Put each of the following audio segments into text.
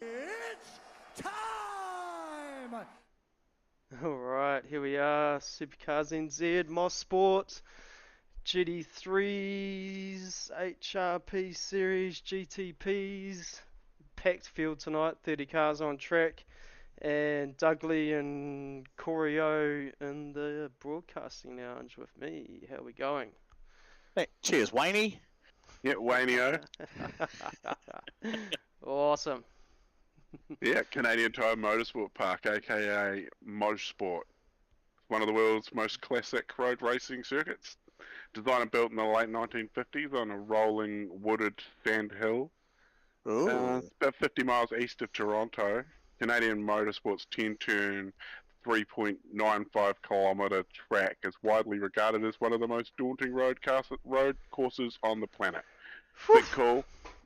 It's time! Alright, here we are, SuperCars NZ, Mosport, GT3s, HRP series, GTPs, packed field tonight, 30 cars on track, and Dudley and Corio in the broadcasting lounge with me. How are we going? Hey, cheers, Wayne. Yeah, Wayne-o. Awesome. Yeah, Canadian Tire Motorsport Park, aka Mosport. One of the world's most classic road racing circuits. Designed and built in the late 1950s on a rolling wooded sand hill. It's about 50 miles east of Toronto. Canadian Motorsport's 10-turn, 3.95 kilometre track is widely regarded as one of the most daunting road courses on the planet. Big call.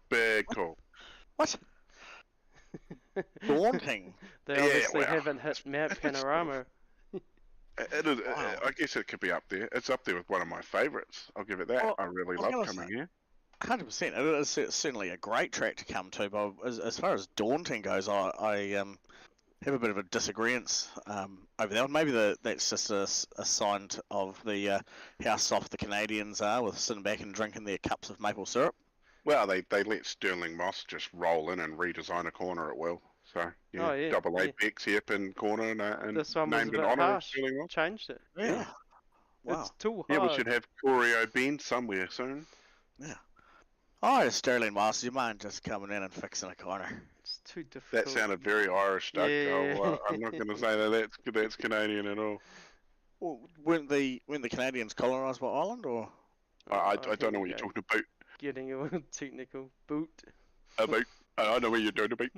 Big call. What? Daunting. They obviously haven't hit Mount Panorama. It is. Wow. I guess it could be up there. It's up there with one of my favourites. I'll give it that. Well, I really I was love gonna coming say- here. 100%. It is certainly a great track to come to, but as far as daunting goes, I have a bit of a disagreement over that. Maybe that's just a sign of the how soft the Canadians are with sitting back and drinking their cups of maple syrup. Well, they let Sterling Moss just roll in and redesign a corner at will. So yeah, Oh, yeah, double yeah. apex hairpin corner and This one was a named in bit honour of harsh. Sterling Moss. Changed it. Yeah. Wow. It's too hard. Yeah, we should have Corio Ben somewhere soon. Yeah. Oh, Sterling Moss, do you mind just coming in and fixing a corner? It's too difficult. That sounded very Irish, Doug. Yeah. I'm not going to say that's Canadian at all. Well, weren't the Canadians colonised by Ireland, or? I here don't know we what you're go. talking about. Getting a technical boot. I know what you're talking about.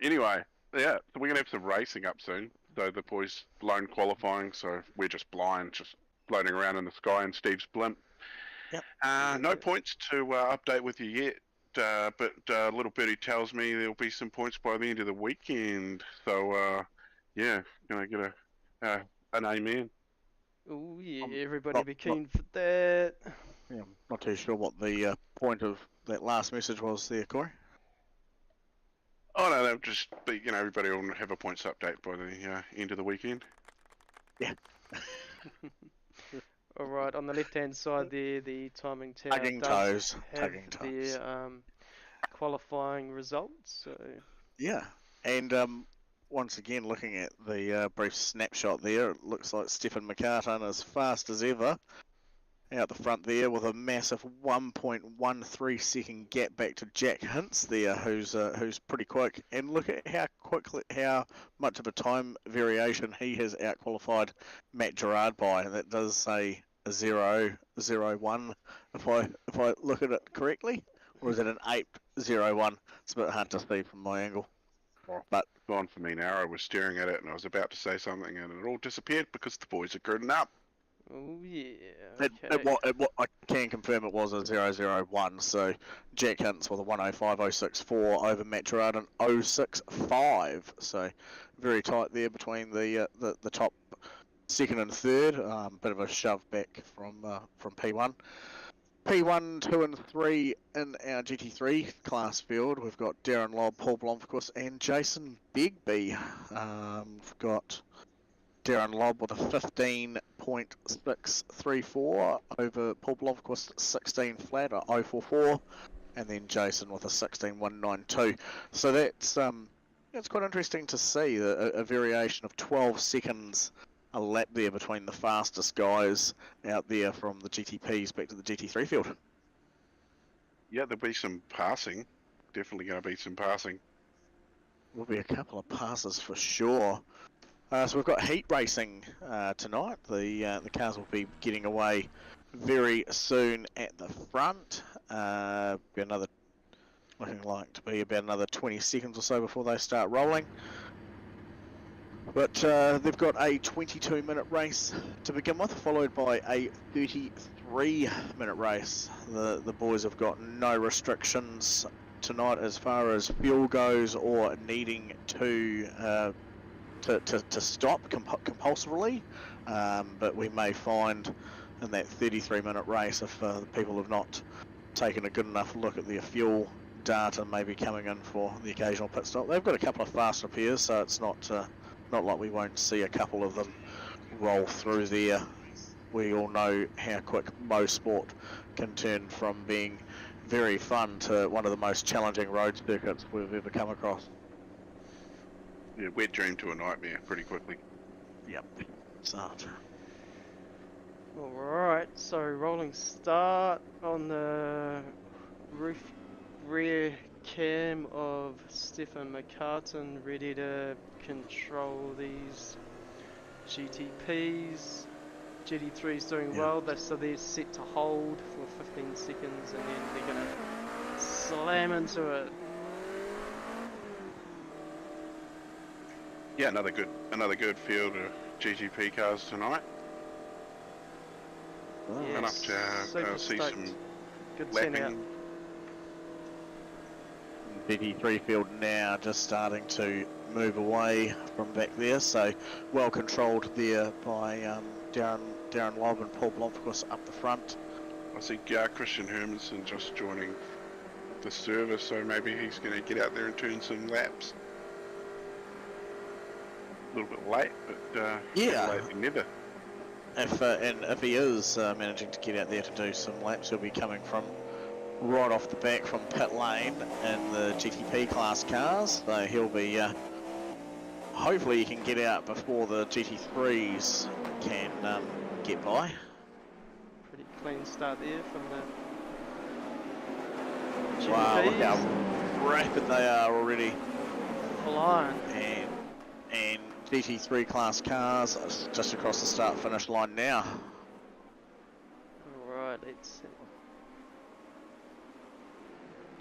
Anyway, yeah, so we're going to have some racing up soon. So the boys lone qualifying, so we're just blind, just floating around in the sky in Steve's blimp. Yep. No points to update with you yet, but little birdie tells me there'll be some points by the end of the weekend. So, yeah, gonna get an amen. Oh yeah, Um, everybody not- be keen for that. Yeah, I'm not too sure what the point of that last message was there, Corey. Oh no, they'll just be, everybody will have a points update by the end of the weekend. Yeah. Alright, on the left hand side there, the timing tower Tugging does toes, have tugging toes. their qualifying results. So Yeah, and once again, looking at the brief snapshot there, it looks like Stephen McCartan as fast as ever out the front there with a massive 1.13 second gap back to Jack Hintz there, who's pretty quick. And look at how much of a time variation he has outqualified Matt Gerard by. That does say a 0.01 if I look at it correctly, or is it an 8.01? It's a bit hard to see from my angle. But Gone for me now. I was staring at it and I was about to say something and it all disappeared because the boys are girding up. oh yeah. I can confirm it was a 0.01. So Jack Hintz with a 1:05.064 over Matt Gerard and 0.65. So very tight there between the top second and third. Bit of a shove back from P1. P1, 2 and 3 in our GT3 class field. We've got Darren Lobb, Paul Blomqvist and Jason Begbie. We've got Darren Lobb with a 15.634 over Paul Blomqvist 16 flat at 0.44, and then Jason with a 16.192. So that's quite interesting to see a variation of 12 seconds a lap there between the fastest guys out there from the GTPs back to the GT3 field. Yeah, there'll be some passing. Definitely going to be some passing. Will be a couple of passes for sure. So we've got heat racing tonight. The cars will be getting away very soon at the front. Be another, looking like to be about another 20 seconds or so before they start rolling. But they've got a 22-minute race to begin with, followed by a 33-minute race. The boys have got no restrictions tonight as far as fuel goes or needing to stop compulsorily, but we may find in that 33-minute race, if people have not taken a good enough look at their fuel data maybe coming in for the occasional pit stop. They've got a couple of fast repairs, so it's not like we won't see a couple of them roll through there. We all know how quick Mosport can turn from being very fun to one of the most challenging road circuits we've ever come across. Yeah, wet dream to a nightmare pretty quickly. Yep. So, Alright, so rolling start on the rear cam of Stefan McCartan, ready to control these GTPs. GT3's doing well, so they're set to hold for 15 seconds and then they're going to slam into it. Yeah, another good field of GTP cars tonight. Yeah, Enough to see stoked. some Good lapping. turnout. GT3 field now just starting to move away from back there, so well controlled there by Darren Lobb and Paul Blomqvist up the front. I see Christian Hermansen just joining the service, so maybe he's going to get out there and turn some laps. A little bit late, but Yeah. late than never. If he is managing to get out there to do some laps, he'll be coming from right off the back from pit lane in the GTP class cars, so he'll be hopefully he can get out before the GT3s can get by. Pretty clean start there from the GTPs. Wow, look how rapid they are already. Flying. And GT3 class cars just across the start finish line now. Alright, let's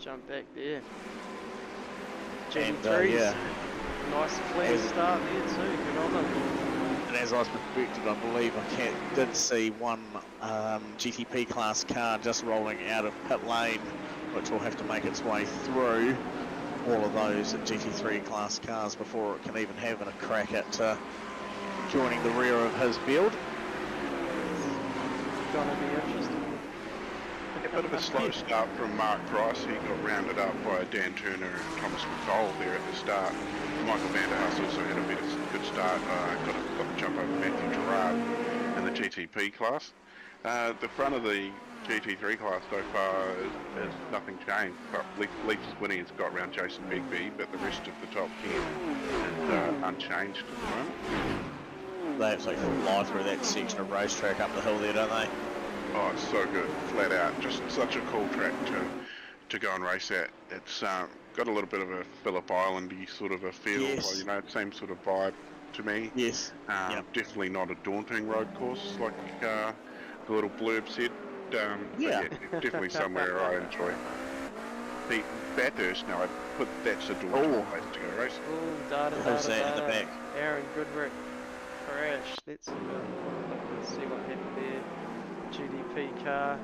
jump back there. And, GT3s. yeah. Nice clean start there too, good on them. And as I suspected, I believe I did see one GTP class car just rolling out of pit lane, which will have to make its way through all of those GT3 class cars before it can even have a crack at joining the rear of his field. Gonna be interesting. A bit of a slow start from Mark Price. He got rounded up by Dan Turner and Thomas McCall there at the start. Michael Vanderhaas also had a good start. Got the jump over Matthew Gerard in the GTP class. The front of the GT3 class so far is nothing changed. But Leafs winning has got around Jason Begbie, but the rest of the top 10 is unchanged at the moment. They absolutely fly through that section of racetrack up the hill there, don't they? Oh, it's so good, flat out. Just such a cool track to go and race at. It's got a little bit of a Phillip Islandy sort of a feel, Yes. you know, same sort of vibe to me. Yes. Yep. Definitely not a daunting road course like the little blurb said. But Yeah. definitely somewhere I enjoy. The Bathurst, now I put that's a daunting place to go race. Ooh, data. Who's that in the back? Aaron Goodrick crash. Let's see what happened there. GDP car.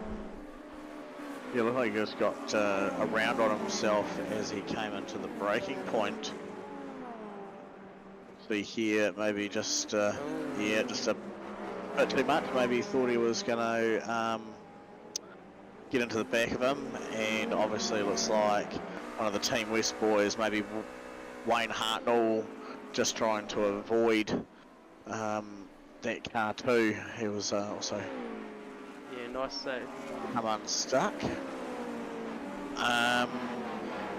Yeah, looked like he just got a round on himself as he came into the braking point. See here, maybe just just a bit too much. Maybe he thought he was going to get into the back of him, and obviously it looks like one of the Team West boys, maybe Wayne Hartnell, just trying to avoid that car too. He was also Nice save. come unstuck.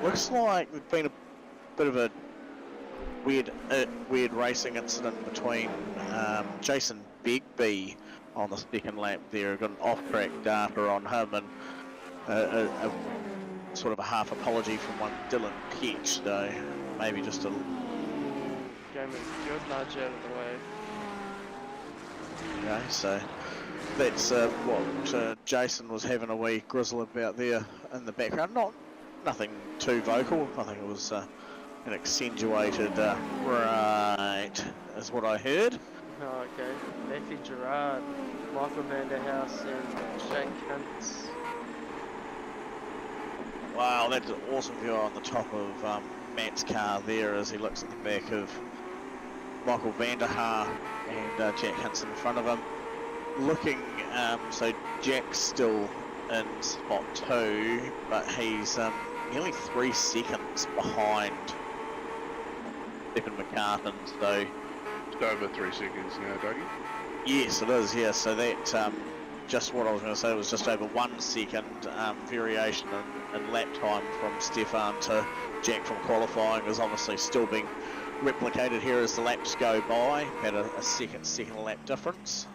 Looks like there's been a bit of a weird racing incident between Jason Begbie on the second lap there. Got an off-track data on him and a sort of a half apology from one Dylan Ketch, though maybe just a Gave him a good nudge out of the way. Okay, so that's what Jason was having a wee grizzle about there in the background. Nothing too vocal. I think it was an accentuated right, is what I heard. Oh, okay. Matthew Gerard, Michael Vanderhaas, and Jake Huntz. Wow, that's an awesome view on the top of Matt's car there as he looks at the back of Michael Vanderhaar and Jack Hinson in front of him. Looking, so Jack's still in spot 2, but he's nearly 3 seconds behind Stephen McCartan. So Just over 3 seconds now, Dougie. yes, it is. Yeah, so that just what I was going to say was just over 1 second variation in lap time from Stefan to Jack from qualifying is obviously still being replicated here as the laps go by. Had a second lap difference.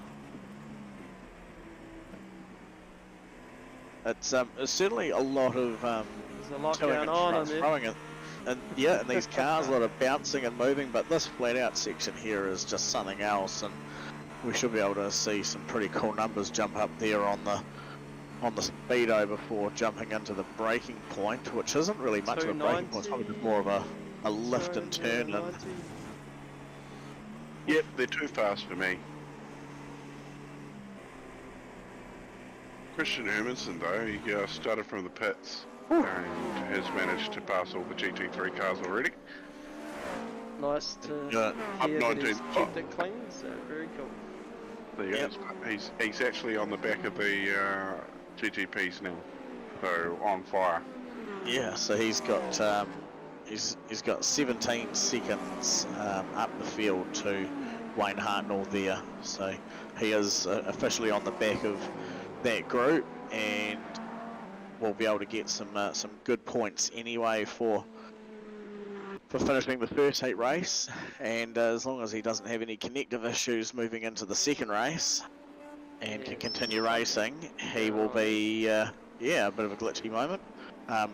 It's certainly a lot of There's a lot toing going and on in there. throwing it. And yeah, and these cars, a lot of bouncing and moving, but this flat out section here is just something else, and we should be able to see some pretty cool numbers jump up there on the speedo before jumping into the braking point, which isn't really much of a braking point, it's probably just more of a lift and turn. Yeah, And 90. Yep, they're too fast for me. Christian Hermanson, though, he started from the pits and has managed to pass all the GT3 cars already. Nice to Yeah, hear that he's 19. kept it clean, so very cool. There he is. He's actually on the back of the GTPs now, so on fire. yeah, so he's got he's got 17 seconds up the field to Wayne Hartnell there, so he is officially on the back of that group, and we'll be able to get some good points anyway for finishing the first heat race, and as long as he doesn't have any connective issues moving into the second race and can continue racing, he will be a bit of a glitchy moment.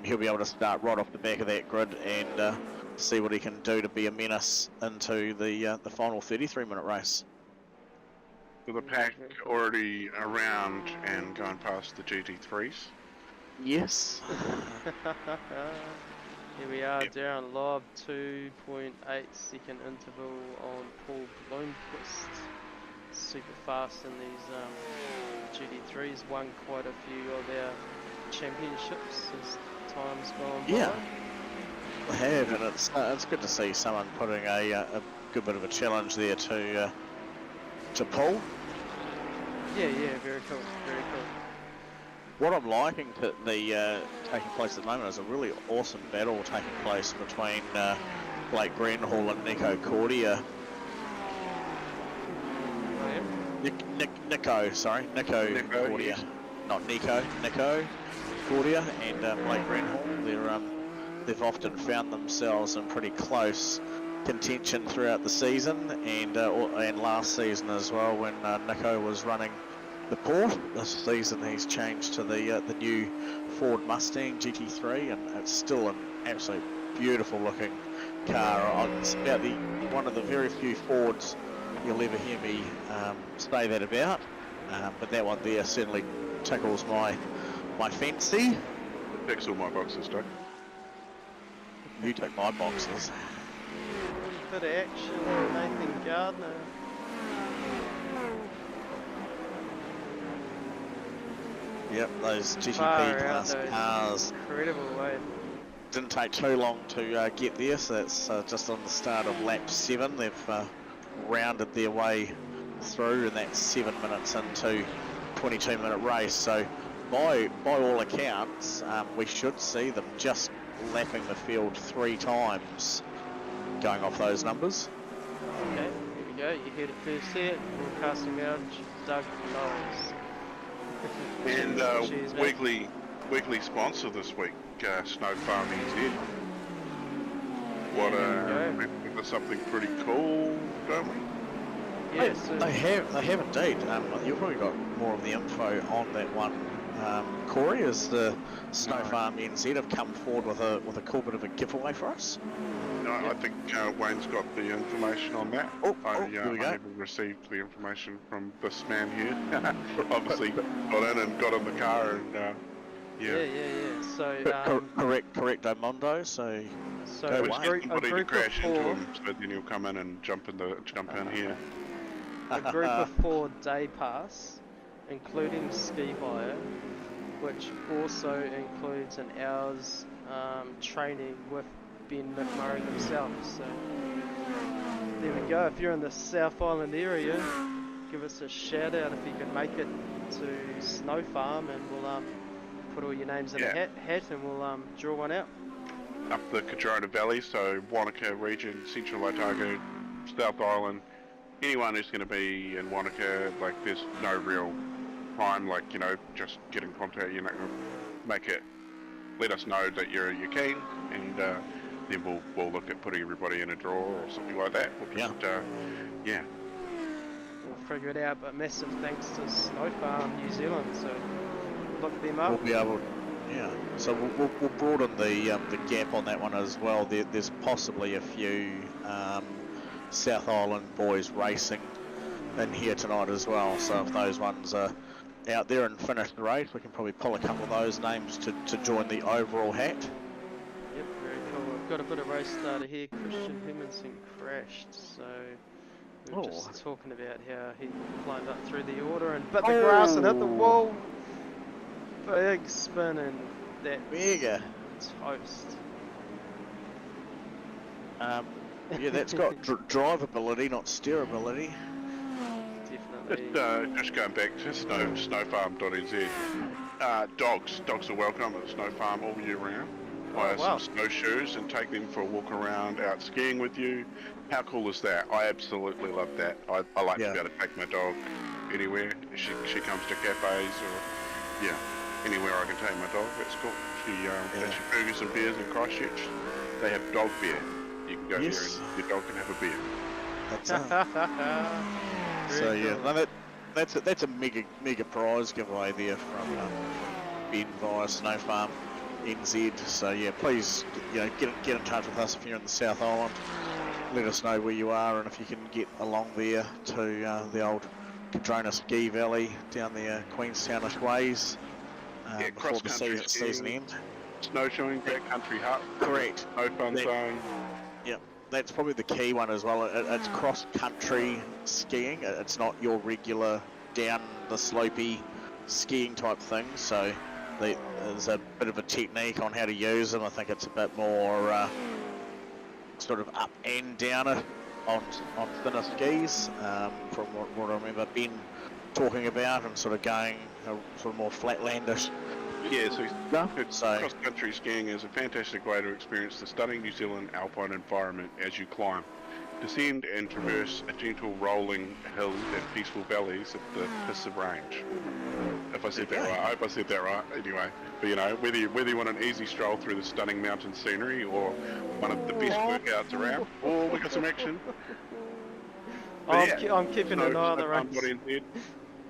He'll be able to start right off the back of that grid and see what he can do to be a menace into the final 33-minute race. So the pack already around and going past the GT3s. Yes. Here we are, Darren Lobb, 2.8 second interval on Paul Bloomquist. Super fast in these GT3s, won quite a few of our championships as time's gone by. Yeah. I have, and it's good to see someone putting a good bit of a challenge there to Paul. Yeah, very cool, very cool. What I'm liking that the taking place at the moment is a really awesome battle taking place between Blake Grenhall and Nico Cordia. Oh, yeah? Nico Cordia, yes. not Nico Cordia and Blake Grenhall. They've often found themselves in pretty close contention throughout the season, and last season as well when Nico was running the Port. This season he's changed to the new Ford Mustang GT3, and it's still an absolute beautiful looking car. It's about one of the very few Fords you'll ever hear me say that about, but that one there certainly tickles my fancy. It ticks all my boxes, Doug. You take my boxes. Bit of action, Nathan Gardner. Yep, those Far GTP out, class though. cars Incredible way. didn't take too long to get there, so that's just on the start of lap 7. They've rounded their way through, and that's 7 minutes into 22-minute race. So by all accounts, we should see them just lapping the field 3 times, going off those numbers. Okay, here we go. You heard it first here. Broadcasting out, Doug Knowles. And Cheers, mate. weekly sponsor this week, Snow Farm NZ. We've got something pretty cool, don't we? Yeah, so They have indeed. You've probably got more of the info on that one. Corey, is the Snow Farm NZ have come forward with a cool bit of a giveaway for us? No, I think Wayne's got the information on that. I here we go. never received the information from this man here. Obviously got in and got in the car and yeah. So Correcto Mondo. So so Go a Wayne. group, a somebody to group of crash into 4, him, so then he'll come in and jump in here. a group of 4 day pass, including ski hire, which also includes an hour's training with Ben McMurray himself. So there we go. If you're in the South Island area, give us a shout out if you can make it to Snow Farm, and we'll put all your names in a Yeah. hat and we'll draw one out. Up the Cardrona Valley, so Wanaka region, Central Otago, South Island, anyone who's going to be in Wanaka, like there's no real time, like, you know, just get in contact, you know, make it, let us know that you're keen, and then we'll look at putting everybody in a draw or something like that. We'll just, yeah. We'll figure it out, but massive thanks to Snow Farm New Zealand, so look them up. We'll be able, so we'll broaden the gap on that one as well. There's possibly a few South Island boys racing in here tonight as well, so if those ones are out there and finish the race, we can probably pull a couple of those names to join the overall hat. Yep, very cool. We've got a bit of race starter here. Christian Hermanson crashed, so we were just talking about how he climbed up through the order and bit the grass and hit the wall. Big spin, and that Mega toast. Yeah, that's got drivability, not steerability. Definitely. Just going back to snowfarm.nz. Dogs are welcome at Snow Farm all year round. Buy some snowshoes and take them for a walk around out skiing with you. How cool is that? I absolutely love that. I like to be able to take my dog anywhere. She comes to cafes or anywhere I can take my dog. That's cool. Actually Ferguson Beers in Christchurch, they have dog beer. You can go there and your dog can have a beer. So yeah, that's a mega prize giveaway there from Ben via Snow Farm NZ. So yeah, please get in touch with us if you're in the South Island. Let us know where you are and if you can get along there to the old Cardrona Ski Valley down there, Queenstownish ways before the season end. Snowshoeing, backcountry hut. Correct. No fun zone. Yep. That's probably the key one as well. It's cross-country skiing. It's not your regular down the slopey skiing type thing. So there's a bit of a technique on how to use them. I think it's a bit more sort of up and downer on thinner skis. From what I remember Ben talking about, and sort of going sort of more flatlandish. Yeah, so cross-country skiing is a fantastic way to experience the stunning New Zealand alpine environment as you climb. Descend and traverse a gentle rolling hill and peaceful valleys of the Pissa Range. If I said that right, I hope I said that right. Anyway, but whether you want an easy stroll through the stunning mountain scenery or one of the best workouts around, or we got some action. I'm keeping an eye on the race.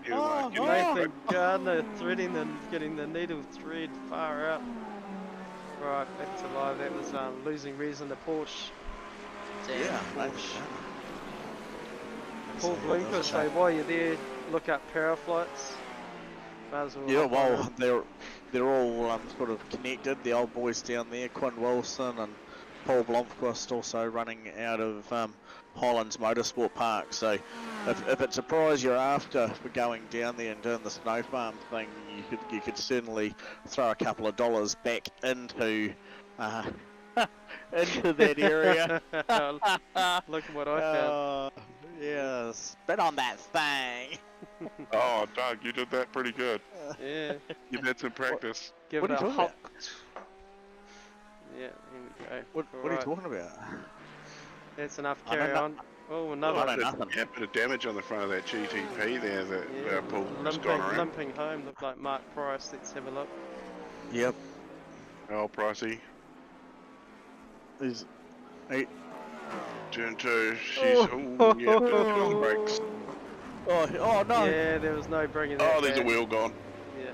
Nathan Gardner threading and getting the needle thread far out. Right, back to live. That was losing reason to Porsche. Porsche. Paul Blinker say while you're there, look up Paraflights. They're all sort of connected. The old boys down there, Quinn Wilson and Paul Blomqvist, also running out of Highlands Motorsport Park. So if it's a prize you're after for going down there and doing the Snow Farm thing, you could certainly throw a couple of dollars back into into that area. Look at what I found. Yeah, spit on that thing. Oh, Doug, you did that pretty good. Yeah. You've had some practice. Give it a hop. Yeah, here we go. What are you talking about? That's enough. Carry on. Oh, another a bit of damage on the front of that GTP there that Paul has gone around. Limping home, looked like Mark Price. Let's have a look. Yep. Oh, Pricey. He's 8. Turn 2. She's doing brakes. Oh no. Yeah, there was no bringing that. Oh, there's a wheel gone. Yeah.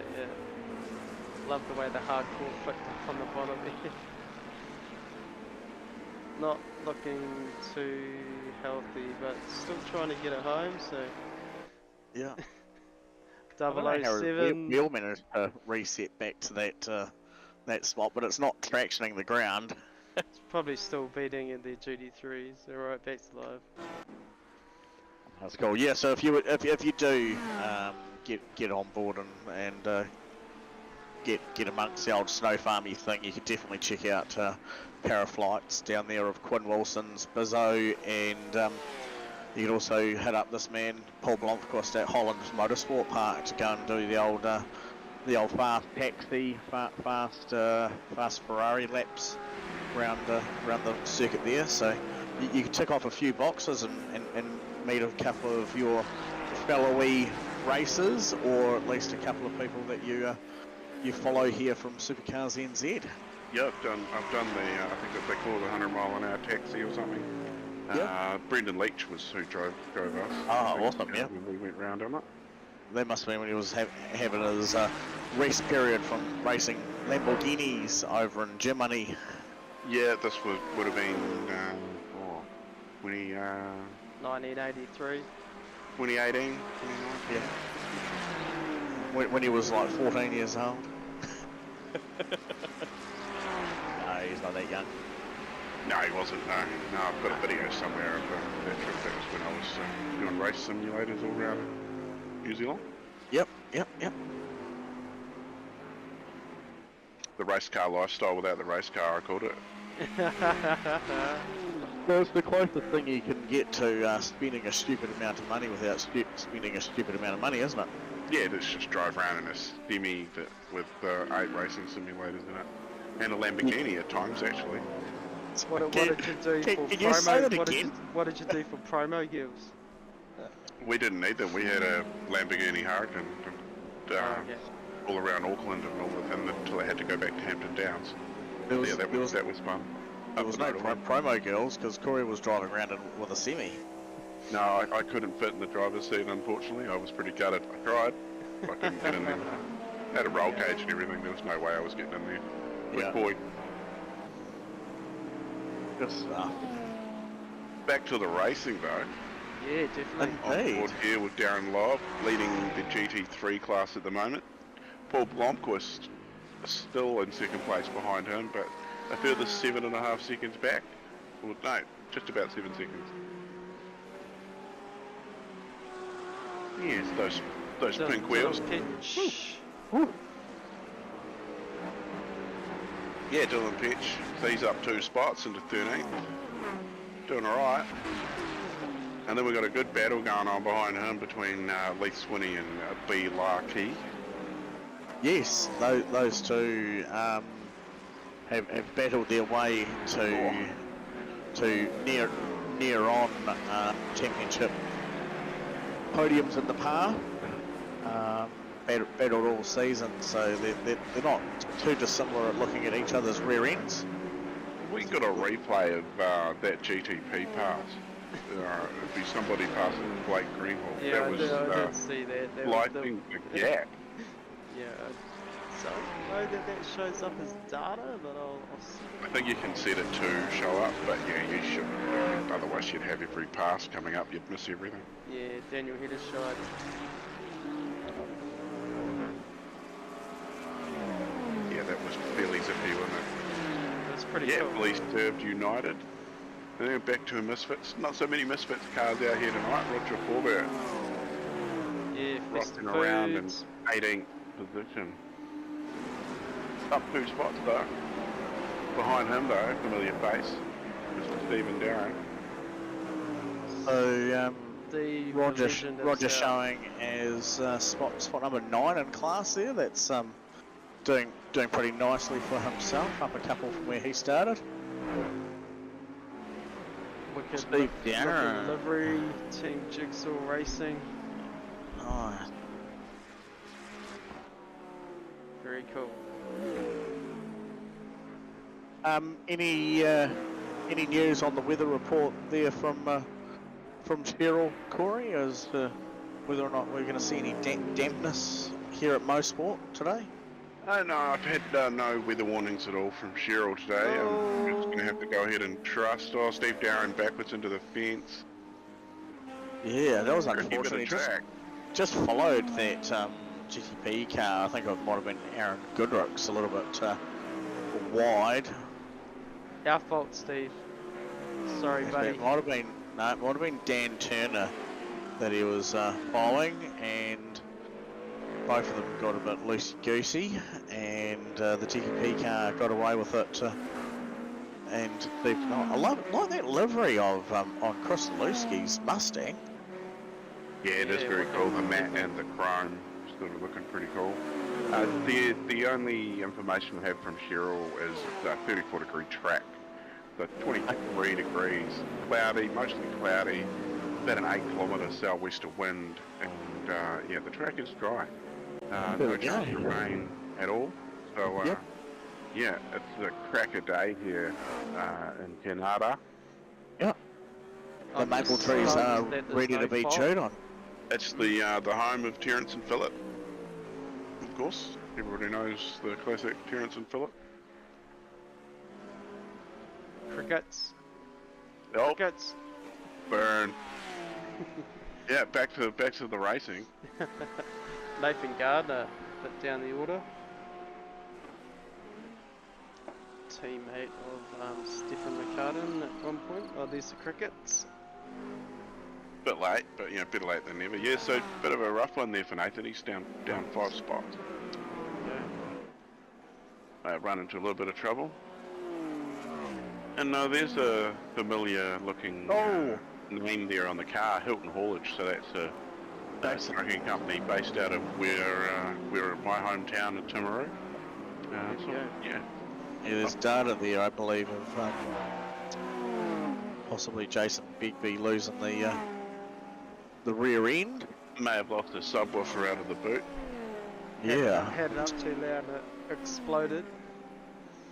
Love the way the hardcore flicked up on the bottom there. Not looking too healthy, but still trying to get it home, so... Yeah. 007... Wheel managed to reset back to that spot, but it's not tractioning the ground. It's probably still beating in their GT3s. They're right back to live. That's cool. Yeah, so if you do get on board and get amongst the old Snow Farmy thing, you could definitely check out Paraflights down there of Quinn Wilson's Bizzo, and you could also hit up this man Paul Blomqvist at Highlands Motorsport Park to go and do the old the old fast taxi, fast Ferrari laps around the circuit there. So you can tick off a few boxes and meet a couple of your fellowy racers, or at least a couple of people that you follow here from SuperCars NZ. Yeah, I've done the, I think that they call it the 100-mile-an-hour taxi or something. Yep. Brendan Leach was who drove us. Oh, awesome, yeah. When we went round on it. That must have been when he was having his rest period from racing Lamborghinis over in Germany. Yeah, this would have been 1983. 2018. Yeah. When he was like 14 years old. No, he's not that young. No, he wasn't. No, I've got a video somewhere of that trip. That was when I was doing race simulators all around New Zealand. Yep. The race car lifestyle without the race car, I called it. Well, it's the closest thing you can get to spending a stupid amount of money without spending a stupid amount of money, isn't it? Yeah, let's just drive around in a semi with 8 racing simulators in it. And a Lamborghini at times, actually. What did you do for can promo? you say that again? What did you do for promo gills? We didn't need them. We had a Lamborghini Hurricane all around Auckland and all of them until they had to go back to Hampton Downs. That was fun. There was no promo girls because Corey was driving around with a semi. No, I couldn't fit in the driver's seat, unfortunately. I was pretty gutted. I tried. I couldn't get in there. I had a roll cage and everything. There was no way I was getting in there. With Boy. Good stuff. Back to the racing, though. Yeah, definitely. On board here with Darren Lobb, leading the GT3 class at the moment. Paul Blomqvist is still in second place behind him, but a further 7.5 seconds back. Well, no, just about 7 seconds. Yes, those pink wheels. Woo. Yeah, Dylan Pitch. So he's up 2 spots into 13th. Doing alright. And then we've got a good battle going on behind him between Lee Swinney and B. Larkey. Yes, those two have battled their way to near on championship podiums in the past. Battled all season, so they're not too dissimilar at looking at each other's rear ends. We got a replay of that GTP pass. It'd be somebody passing Blake Greenhall. Yeah, that was I did see that. lighting the gap. Yeah, so I know that shows up as data, but I'll I think you can set it to show up, but yeah, you should. Otherwise, you'd have every pass coming up. You'd miss everything. Yeah, Daniel Hedges showed. Yeah, that was fairly zippy, wasn't it? That's pretty Yeah, cool. police served United. And then back to a Misfits. Not so many Misfits cars out here tonight. Roger Forbert Yeah, rocking around in 18th position. Up 2 spots though. Behind him though, familiar face, Mr. Stephen Darren. So the Roger showing as spot number 9 in class there. That's doing pretty nicely for himself, up a couple from where he started. Wicked Steve Darren. Livery, Team Jigsaw Racing. Oh, Very cool. any news on the weather report there from Cheryl, Corey, as to whether or not we're going to see any dampness here at Mosport today? Oh no, I've had no weather warnings at all from Cheryl today. I'm just going to have to go ahead and trust. Oh, Steve Darren backwards into the fence. Yeah, that was Keep it unfortunate. a track. Just followed that GTP car. I think it might have been Aaron Goodricks a little bit wide. Our fault, Steve. Sorry, buddy. It might have been Dan Turner that he was following, and both of them got a bit loosey-goosey, and the GTP car got away with it. And I like that livery of on Chris Lusky's Mustang. Yeah, it is very cool. The matte and the chrome. It's that are looking pretty cool. The only information we have from Cheryl is a 34-degree track. So 23 degrees, cloudy, mostly cloudy, about an 8-kilometre southwester wind, and yeah, the track is dry. No chance of rain at all. So yeah, it's a cracker day here in Canada. Yep. The maple trees are ready to be chewed on. It's the home of Terence and Phillip. Of course, everybody knows the classic Terence and Phillip. Crickets. Oh, Crickets. burn. Yeah, back to the racing. Nathan Gardner put down the order. Teammate of Stephen McCartan at one point. Oh, there's the Crickets. Bit late, but you know, better late than never. Yeah, so bit of a rough one there for Nathan. He's down 5 spots. Yeah. Run into a little bit of trouble. And there's a familiar looking name there on the car, Hilton Haulage. So that's a trucking company based out of where my hometown of Timaru. Yeah. There's data there, I believe, of possibly Jason Begbie losing the rear end. May have lost a subwoofer out of the boot. Yeah. Had it up too loud and it exploded.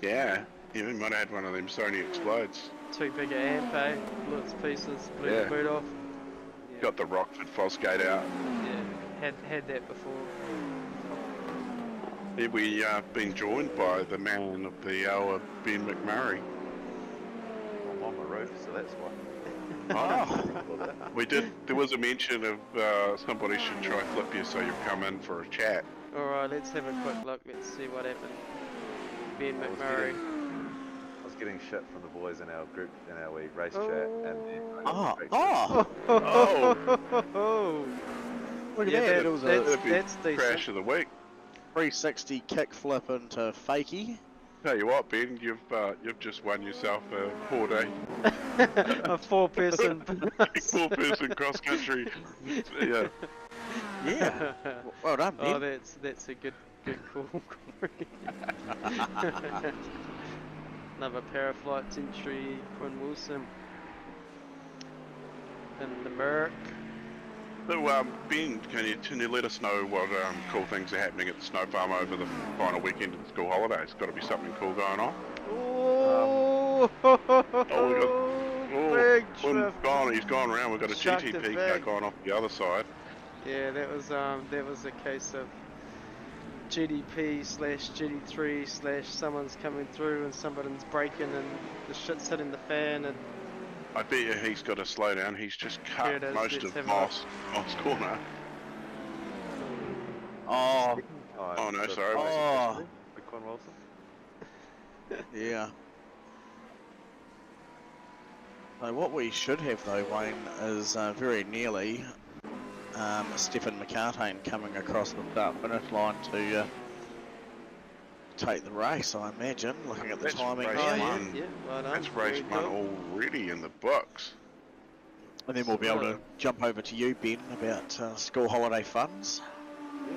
Yeah. Yeah, we might have had one of them Sony explodes. Too big a amp, eh? Blew its pieces, blew the boot off. Yeah. Got the Rockford Fosgate out. Yeah, had that before. Yeah, we been joined by the man of the hour, Ben McMurray. I'm on my roof, so that's why. We did. There was a mention of somebody should try flip you, so you've come in for a chat. Alright, let's have a quick look. Let's see what happened. Ben McMurray. I was getting shit from the boys in our group, in our wee race chat, and then Look at yeah, that. It was that's decent. Crash of the week. 360 kickflip into fakie. Tell you what, Ben, you've just won yourself a 4-day a 4-person 4-person cross country. Yeah. Yeah. Well done, Ben. Oh, that's a good call. Another Paraflights entry, Quinn Wilson. And the Merc. So, Ben, can you let us know what cool things are happening at the snow farm over the final weekend of the school holidays? Got to be something cool going on. Big Quinn's he's gone around. We've got a GTP car going off the other side. Yeah, that was a case of GDP / GD3 / someone's coming through and someone's braking and the shit's hitting the fan and. I bet you he's got to slow down. He's just cut most of Moss corner. Oh no, sorry. Big Quinn Wilson. Yeah. So what we should have though, Wayne, is very nearly Stephen McCartan coming across the start finish line to take the race, I imagine, looking at the timing. Race one. Yeah, well done. That's race one already in the books. And then we'll be able to jump over to you, Ben, about school holiday funds. Yeah.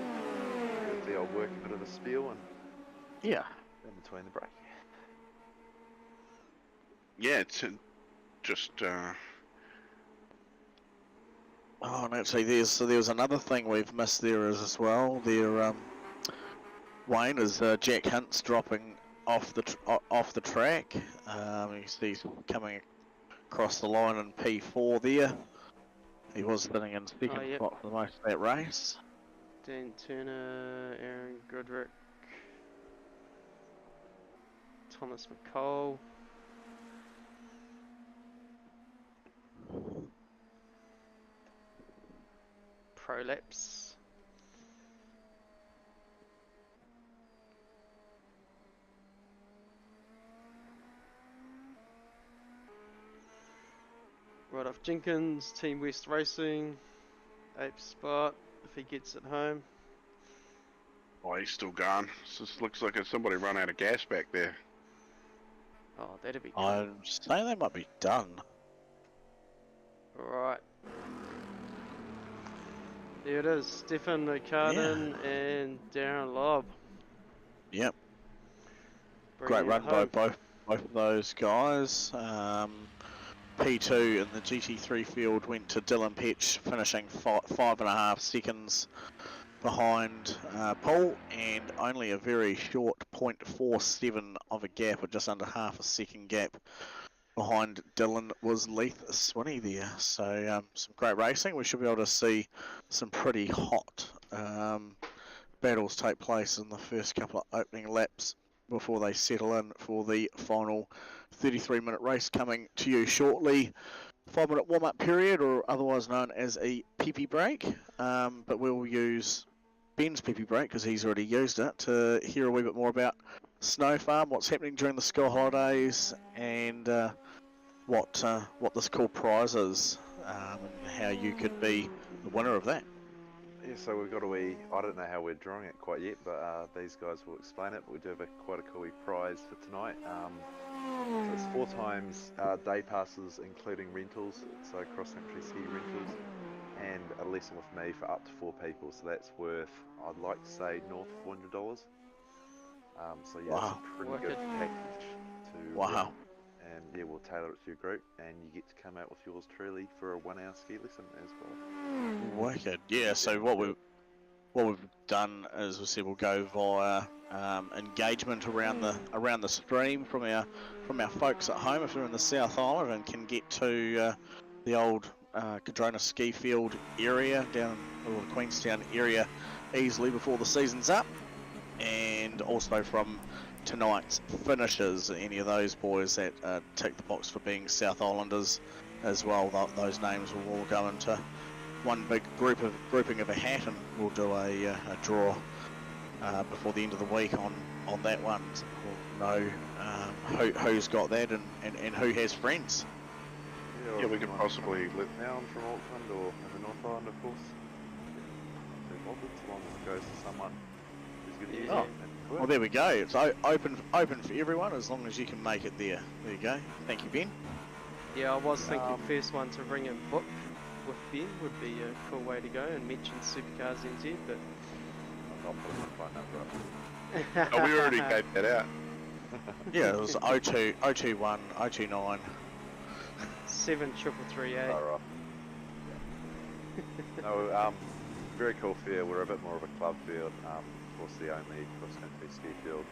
The old work, a bit of the spiel, and yeah, in between the break. Yeah, it's just. Oh, and actually, there's another thing we've missed there as well. There, Wayne, is Jack Hunt's dropping off the track. He's coming across the line in P4 there. He was sitting in second spot for most of that race. Dan Turner, Aaron Goodrick, Thomas McCall. Prolapse. Right off Jenkins, Team West Racing, 8th spot if he gets it home. Oh, he's still gone. Just looks like somebody run out of gas back there. Oh, that'd be cool. I'm saying they might be done. Right. There it is, Stefan McCartan and Darren Lobb. Yep. Bringing Great it run by home. both of those guys. P2 in the GT3 field went to Dylan Petch, finishing 5.5 seconds behind Paul, and only a very short 0.47 of a gap, or just under half a second gap behind Dylan, was Leith Swinney there. So some great racing. We should be able to see some pretty hot battles take place in the first couple of opening laps before they settle in for the final 33-minute race coming to you shortly. 5-minute warm-up period, or otherwise known as a peepee break, but we'll use Ben's peepee break because he's already used it to hear a wee bit more about Snow Farm, what's happening during the school holidays, and what this cool prize is, and how you could be the winner of that. Yeah, so we've got a wee, I don't know how we're drawing it quite yet, but these guys will explain it. But we do have quite a cool wee prize for tonight. So it's 4 times day passes, including rentals, so cross-country ski rentals, and a lesson with me for up to 4 people. So that's worth, I'd like to say, north of $400. So yeah, Wow. it's a pretty good package to Wow. win. And yeah, we'll tailor it to your group, and you get to come out with yours truly for a 1-hour ski lesson as well. Wicked. Yeah, so what we've done is we said we'll go via engagement around the stream from our folks at home if they're in the South Island and can get to the old Cadrona ski field area down the Queenstown area easily before the season's up, and also from tonight's finishes, any of those boys that tick the box for being South Islanders as well, those names will all go into one big grouping of a hat, and we'll do a draw before the end of the week on that one. So we'll know who's got that and who has friends. Yeah, we could possibly let down from Auckland or in the North Island, of course. Too bothered, as long as it goes to someone who's good at Oh. it. Well, there we go. It's open for everyone as long as you can make it there. There you go. Thank you, Ben. Yeah, I was thinking first one to ring and book with Ben would be a cool way to go, and mention SuperCars NZ, but I'm not putting my phone number up. Oh, we already gave that out. Yeah, it was 021, 029. 7338. Oh, right. No, very cool field. We're a bit more of a club field. Of course, the only cross-country ski field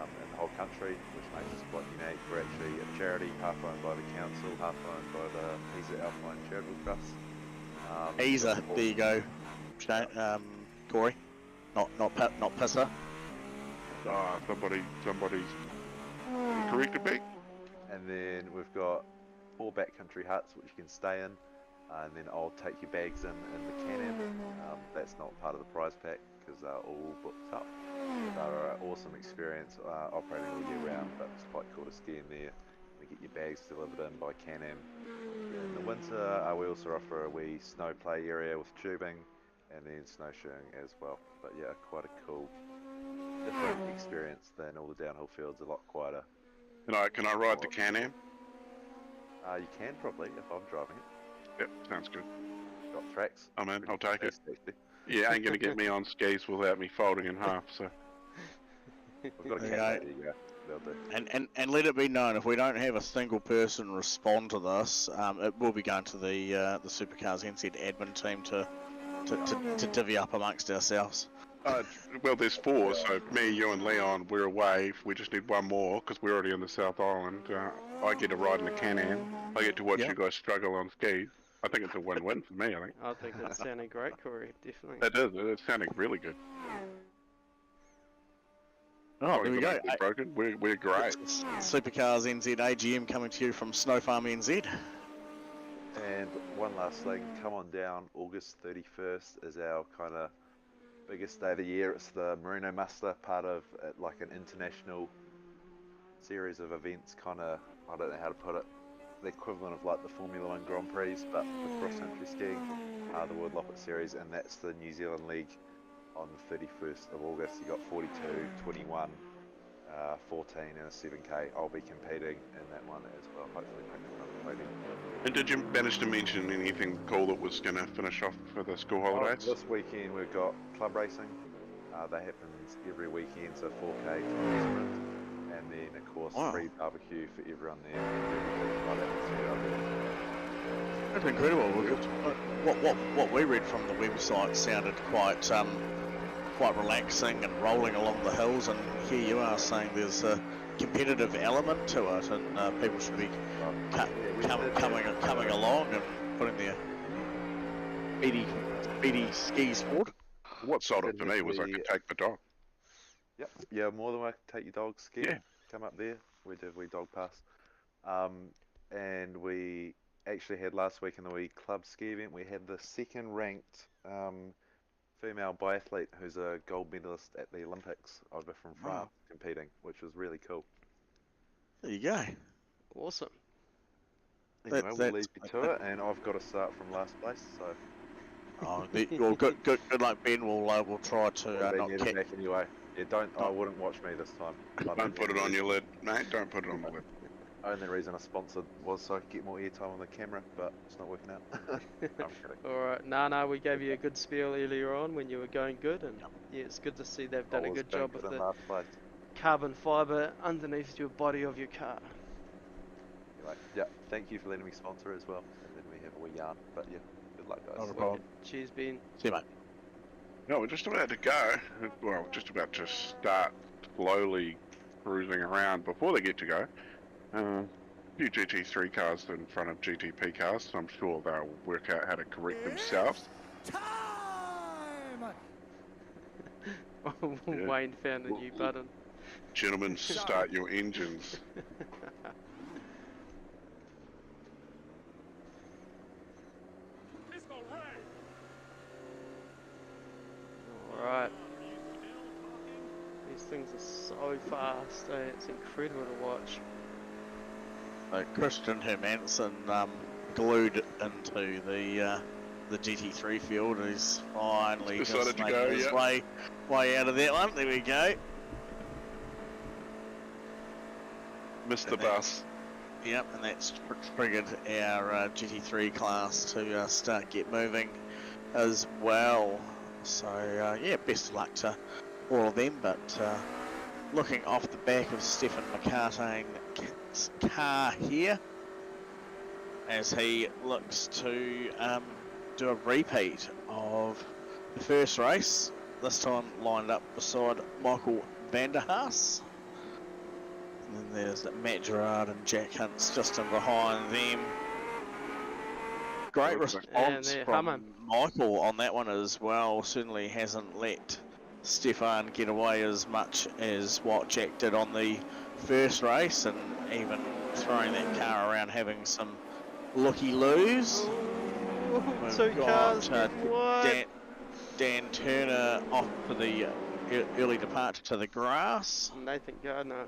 in the whole country, which makes us quite unique. We're actually a charity, half owned by the council, half owned by the HPR Alpine Charitable Trust. Easer, there you go. Corey, not Pisser. Somebody's corrected me. And then we've got 4 backcountry huts which you can stay in, and then I'll take your bags in the Can-Am. That's not part of the prize pack because they're all booked up. They're an awesome experience operating all year round, but it's quite cool to ski in there. We get your bags delivered in by Can-Am. In the winter, we also offer a wee snow play area with tubing and then snowshoeing as well. But yeah, quite a cool, different experience than all the downhill fields. A lot quieter. Can I ride the Can-Am? You can probably if I'm driving it. Yep, sounds good. Got tracks. I'm in. I'll take it. Actually. Yeah, ain't gonna get me on skis without me folding in half. So We've got a There you cat go. there, you go. They'll do. And let it be known, if we don't have a single person respond to this, it will be going to the SuperCars NZ admin team to divvy up amongst ourselves. well, there's 4, so me, you, and Leon, we're away. We just need one more because we're already in the South Island. I get a ride in the Can-Am. I get to watch you guys struggle on skis. I think it's a win-win for me. I think that sounded great, Corey. Definitely. It is. It's sounding really good. Oh, there we go. Broken. We're great. SuperCars NZ AGM coming to you from Snow Farm NZ. And one last thing, come on down. August 31st is our kind of biggest day of the year. It's the Merino Muster, part of like an international series of events, kind of, I don't know how to put it, the equivalent of like the Formula 1 Grand Prix, but for cross-country skiing, the World Loppet Series, and that's the New Zealand League on the 31st of August. You got 42, 21, 14 and a 7k. I'll be competing in that one as well. Hopefully make the front of the podium. And did you manage to mention anything cool that was going to finish off for the school holidays? This weekend we've got club racing. That happens every weekend, so 4k time sprint, and then of course free barbecue for everyone there. That's incredible. What we read from the website sounded quite relaxing and rolling along the hills, and here you are saying there's a competitive element to it, and people should be coming along and putting their speedy skis forward. What sold it for me was I could take my dog. Yep, yeah, more than welcome to take your dog ski. Yeah. Come up there. We dog pass. And we actually had last week in the club ski event, we had the second ranked female biathlete who's a gold medalist at the Olympics over from France competing, which was really cool. There you go. Awesome. Anyway, we'll leave you to it, and I've got to start from last place, so. Oh, well, good luck, Ben. We'll try to not get back anyway. Yeah, I wouldn't watch me this time. Don't put it on your lid, mate. Don't put it on the lid. Only reason I sponsored was so I could get more airtime on the camera, but it's not working out. I'm kidding. Alright, no, we gave you a good spiel earlier on when you were going good, and yeah, it's good to see they've done a good job with the carbon fibre underneath your body of your car. Anyway, yeah, thank you for letting me sponsor as well, and letting me have a wee yarn, but yeah, good luck guys. Not a problem. Cheers, Ben. See you, mate. No, we're just about to go. Well, just about to start slowly cruising around before they get to go. A few GT3 cars in front of GTP cars, so I'm sure they'll work out how to correct themselves. Time! Wayne found a new button. Gentlemen, start your engines. Alright. These things are so fast, it's incredible to watch. Christian Hermansen glued into the GT3 field, and he's finally just making his way out of that one. There we go. Missed the bus. Yep, and that's triggered our GT3 class to start get moving as well. So yeah, best of luck to all of them. But looking off the back of Stefan McCartane's car here, as he looks to do a repeat of the first race, this time lined up beside Michael van der Haas. And then there's Matt Gerard and Jack Hunt's just in behind them. Great response from Michael on that one as well. Certainly hasn't let Stefan get away as much as what Jack did on the first race, and even throwing that car around, having some looky-loos. Two cars. Dan Turner off for the early departure to the grass. Nathan Gardner.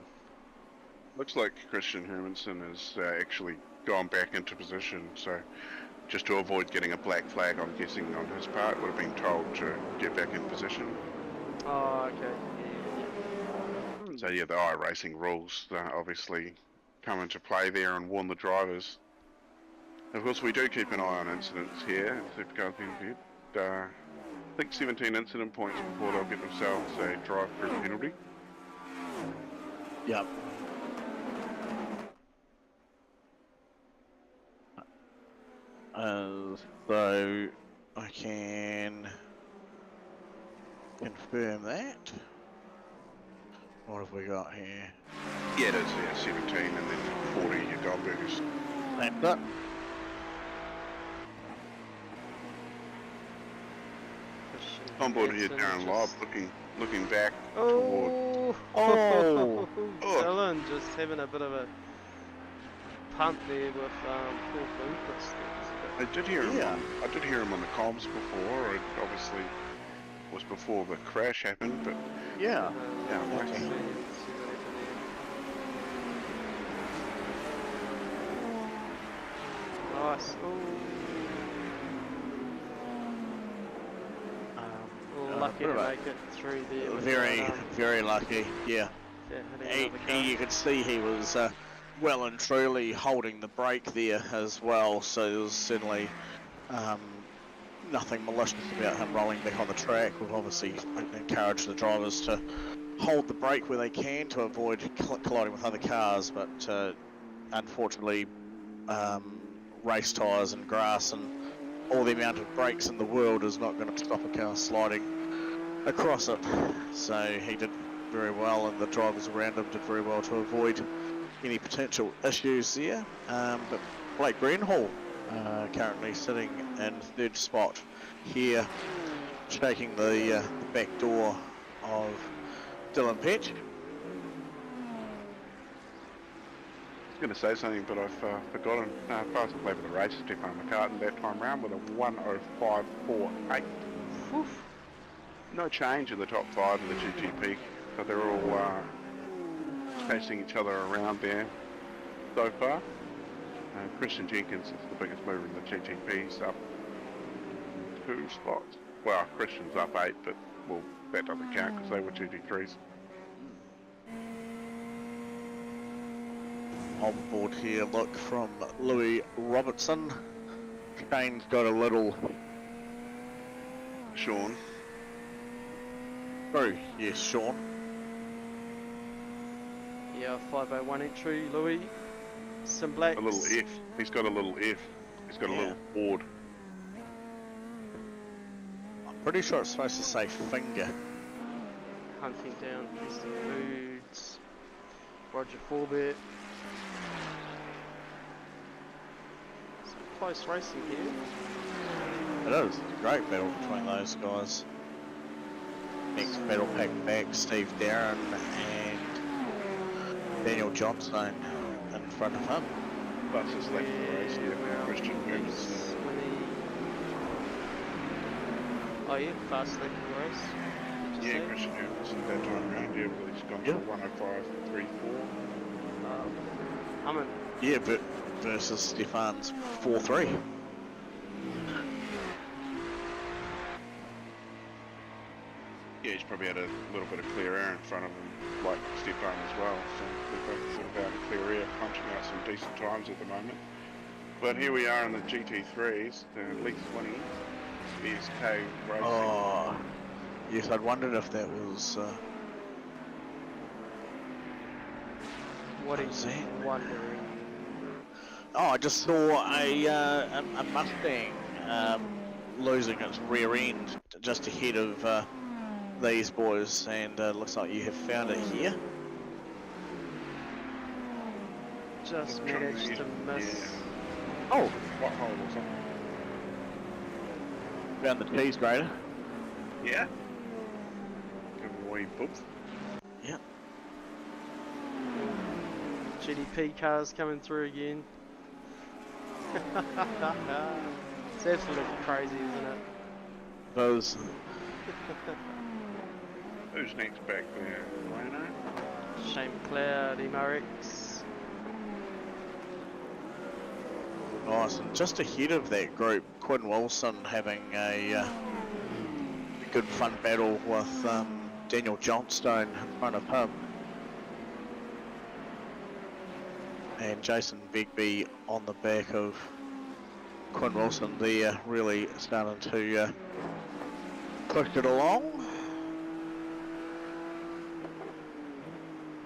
Looks like Christian Hermansen has actually gone back into position, so just to avoid getting a black flag, I'm guessing on his part, would have been told to get back in position. Oh, okay. Yeah. So yeah, the iRacing rules obviously come into play there and warn the drivers. Of course, we do keep an eye on incidents here at SuperCars NZ. I think 17 incident points before they'll get themselves a drive-through penalty. Yep. So I can confirm that. What have we got here? Yeah, it is, yeah, 17 and then 40 your Goldbergers. That's it. On board here, Darren Lobb, looking back toward. Oh, Dylan just having a bit of a punt there with Paul Bloomquist. I did hear him on the comms before. It obviously was before the crash happened, but yeah, lucky. Nice. Lucky to make it through there. Very lucky. Yeah. Yeah, hitting another car. You could see he was well and truly holding the brake there as well, so there was certainly nothing malicious about him rolling back on the track. We've obviously encouraged the drivers to hold the brake where they can to avoid colliding with other cars, but unfortunately race tyres and grass and all the amount of brakes in the world is not going to stop a car sliding across it. So he did very well, and the drivers around him did very well to avoid any potential issues there. But Blake Greenhall currently sitting in third spot here, shaking the back door of Dylan Petch. I was going to say something, but I've forgotten. Fast play for the race, Stefan McCartan that time round with a 1:05.48. No change in the top 5 of the GTP, so they're all chasing each other around there so far. Christian Jenkins is the biggest mover in the GTP. He's up 2 spots. Well, Christian's up 8, but well, that doesn't count because they were GT3s. On board here, look from Louis Robertson. Shane's got a little... Sean. Oh, yes, Sean. Yeah, 501 entry, Louis. Some blacks. A little F. He's got a little F. He's got a little board. I'm pretty sure it's supposed to say finger. Hunting down Preston Foods. Roger Forbett. Some close racing here. It is. Great battle between those guys. Next battle pack back, Steve Darren and Daniel Johnstone in front of him. Fastest lap of the race here now, Christian moves. Oh yeah, fast lap of the race. Yeah, Christian moves at that time around here, but he's gone for 1:05.34. I'm in. Yeah, but versus Stefan's 4-3. Yeah, he's probably had a little bit of clear air in front of him, like Stefan as well. So they're both sort of out of clear air, punching out some decent times at the moment. But here we are in the GT3s, the least 20 BSK racing. Oh, yes, I'd wondered if that was... What is he wondering? Oh, I just saw a Mustang losing its rear end just ahead of these boys, and looks like you have found it here. Just managed to miss. Yeah. Oh, What hole or something? found the cheese grater. Yeah. Give him a wee boops. Yeah. GDP cars coming through again. It's absolutely crazy, isn't it? Those. Who's next back there? Lano? Shane McLeod, MRX. Nice, and just ahead of that group, Quinn Wilson having a good fun battle with Daniel Johnstone in front of him. And Jason Begbie on the back of Quinn Wilson there, really starting to push it along.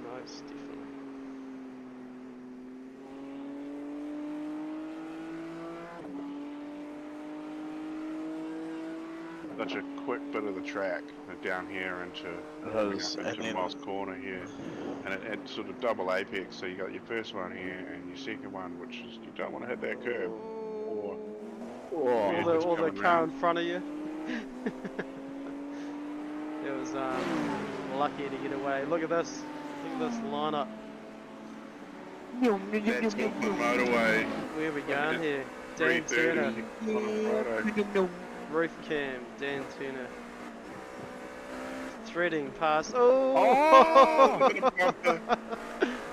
Nice, definitely. Such a quick bit of the track down here into Moss Corner here, and it sort of double apex. So you got your first one here and your second one, which is you don't want to hit that curb, or Or the car in front of you. It was lucky to get away. Look at this. Look at this lineup. That's the motorway. Where are we going here? Dan 330 Turner. on a Friday. Roof cam. Dan Turner. Threading past. Oh! Oh! Bit of bumper.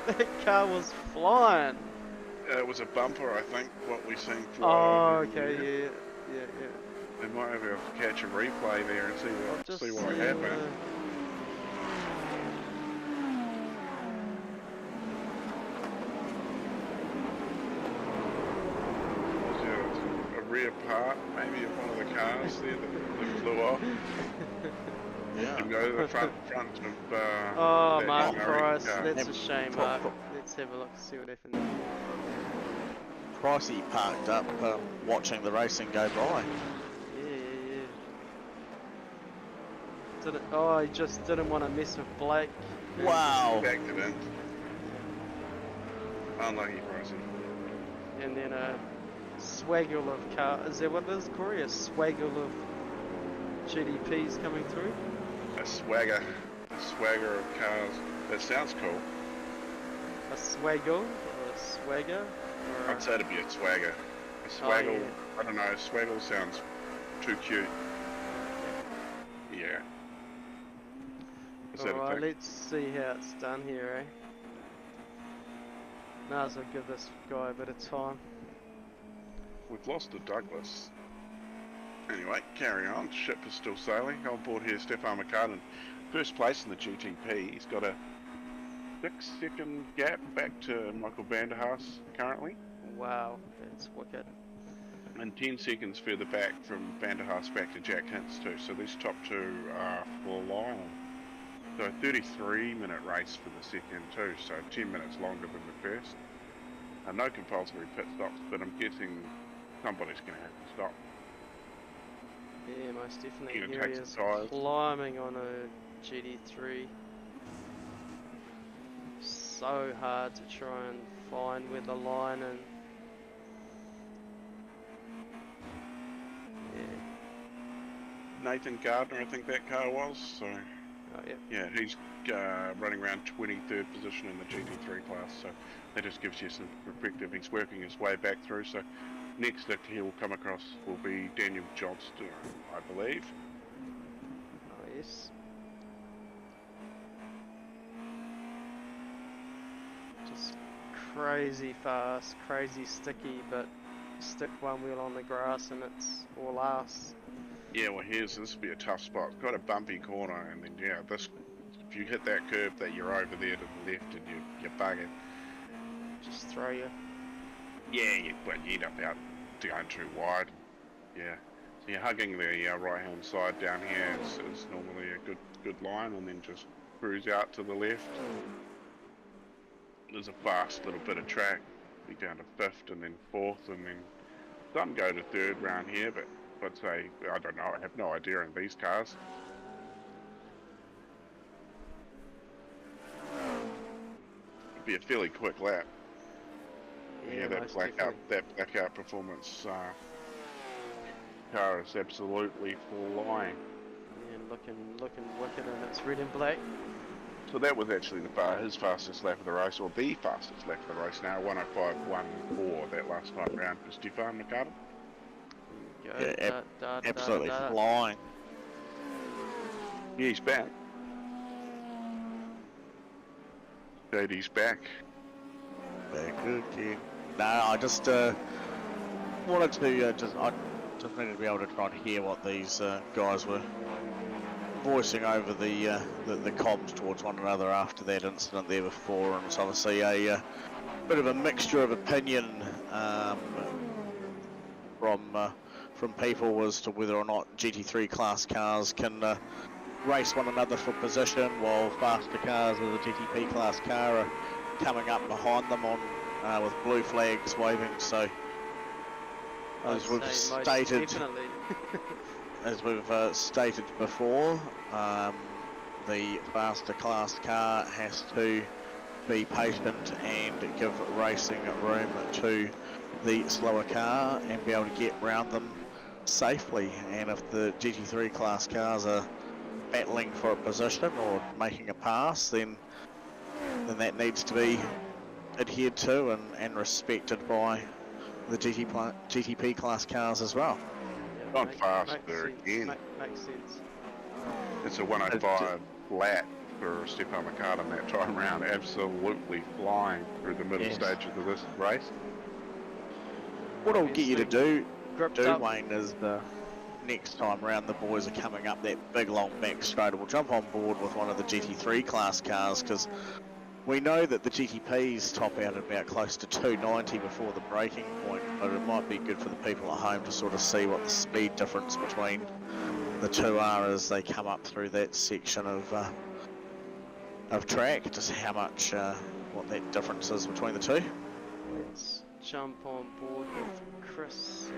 That car was flying. It was a bumper, I think, what we seen fly. Oh, over okay, here. yeah. They might have to catch a replay there and I've see just what seen, happened. rear part, maybe, of one of the cars there that flew off. Yeah. And go to the front of Oh, that Mark Murray Price, car. that's a shame, Pro- Mark. pro- Let's have a look, see what happened there. Pricey parked up, watching the racing go by. Yeah. He just didn't want to mess with Blake. Wow. Backed it in. Unlucky Pricey. And then a swaggle of cars. Is that what it is, Corey? A swaggle of GDPs coming through? A swagger of cars. That sounds cool. A swaggle? Or a swagger? Or I'd say it'd be a swagger. A swaggle, I don't know, a swaggle sounds too cute. Yeah. Is that a Alright, thing? let's see how it's done here, eh? Might as well give this guy a bit of time. We've lost to Douglas. Anyway, carry on. Ship is still sailing. On board here, Stefan McCartan. First place in the GTP. He's got a 6-second gap back to Michael Vanderhaas currently. Wow, that's wicked. And 10 seconds further back from Vanderhaas back to Jack Hintz too. So these top two are flying. So a 33-minute race for the second too. So 10 minutes longer than the first. No compulsory pit stops, but I'm guessing somebody's going to have to stop. Yeah, most definitely. You know, Here he takes is the tyres. climbing on a GT3. So hard to try and find where the line and Nathan Gardner, I think that car was. So yeah, he's running around 23rd position in the GT3 class. So that just gives you some perspective. He's working his way back through. So next that he'll come across will be Daniel Johnston, I believe. Oh yes. Just crazy fast, crazy sticky, but stick one wheel on the grass and it's all ass. Yeah, well this will be a tough spot. It's got a bumpy corner, and then yeah, this if you hit that curve that you're over there to the left and you're buggered. Just throw you. Yeah, you end up out going too wide. Yeah, so you're hugging the right hand side down here is normally a good line, and then just cruise out to the left. There's a fast little bit of track. Be down to 5th and then 4th, and then some go to 3rd round here, but I'd say, I don't know, I have no idea in these cars. It'd be a fairly quick lap. Yeah, that most blackout performance car is absolutely flying. Yeah, looking wicked, and it's red and black. So that was actually his fastest lap of the race, or the fastest lap of the race now, 1:05.14 that last time round for Stefan McCartan. Yeah, absolutely flying. Yeah, he's back. JD's back. Back again. No, I just wanted to I just needed to be able to try and hear what these guys were voicing over the comms towards one another after that incident there before, and it's obviously a bit of a mixture of opinion from people as to whether or not GT3 class cars can race one another for position, while faster cars with a GTP class car are coming up behind them on with blue flags waving. So as we've stated, before, the faster class car has to be patient and give racing room to the slower car and be able to get round them safely. And if the GT3 class cars are battling for a position or making a pass, then that needs to be adhered to and respected by the GTP class cars as well. Gone faster again. Makes sense. It's a 1:05 lap for Stefan McCartan that time round, absolutely flying through the middle stages of this race. What I'll get you to do, up. Wayne, is the next time round the boys are coming up that big long back straight, we'll jump on board with one of the GT3 class cars, because We know that the GTPs top out at about close to 290 before the braking point, but it might be good for the people at home to sort of see what the speed difference between the two are as they come up through that section of track, just how much, what that difference is between the two. Let's jump on board with Chris.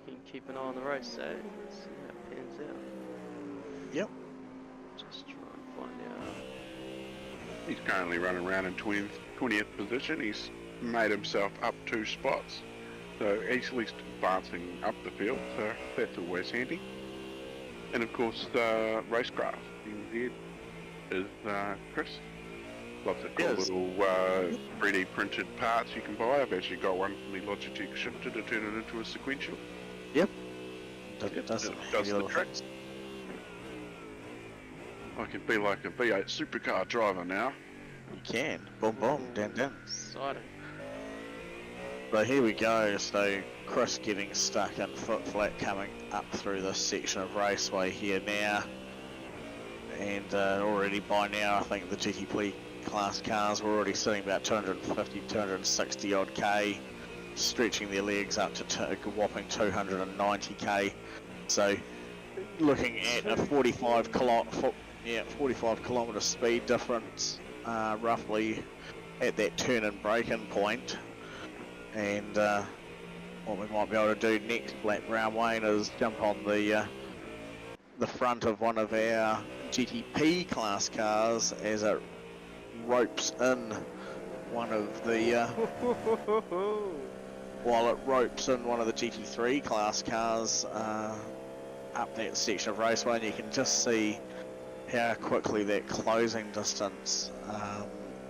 You can keep an eye on the race, so let's see how it pans out. Yep. Just try and find out. He's currently running around in 20th position. He's made himself up 2 spots, so he's at least advancing up the field, so that's always handy. And of course, Racecraft NZ is Chris. Lots of cool little 3D printed parts you can buy. I've actually got one from the Logitech shifter to turn it into a sequential. Yep. It does the trick. I can be like a V8 supercar driver now. You can. Boom, boom, down, down. Exciting. But here we go. So Chris getting stuck in foot flat coming up through this section of raceway here now. And already by now, I think the GTP class cars were already sitting about 250, 260 odd K, stretching their legs up to a whopping 290k. So looking at a 45 kilometre speed difference, roughly at that turn and braking point. And what we might be able to do next lap round, Wayne, is jump on the front of one of our GTP class cars as it ropes in one of the while it ropes in one of the GT3 class cars up that section of raceway, and you can just see how quickly that closing distance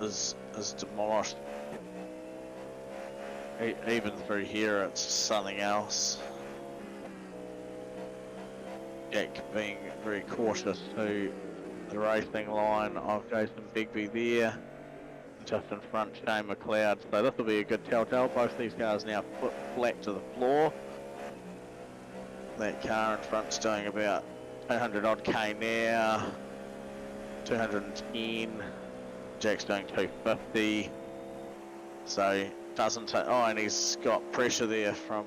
is demolished. Even through here, it's something else. Jack being very cautious to the racing line of Jason Begbie there, just in front Shane McLeod. So this will be a good telltale. Both these cars now flat to the floor. That car in front's doing about 200 odd K now, 210. Jack's doing 250. So doesn't take. Oh, and he's got pressure there from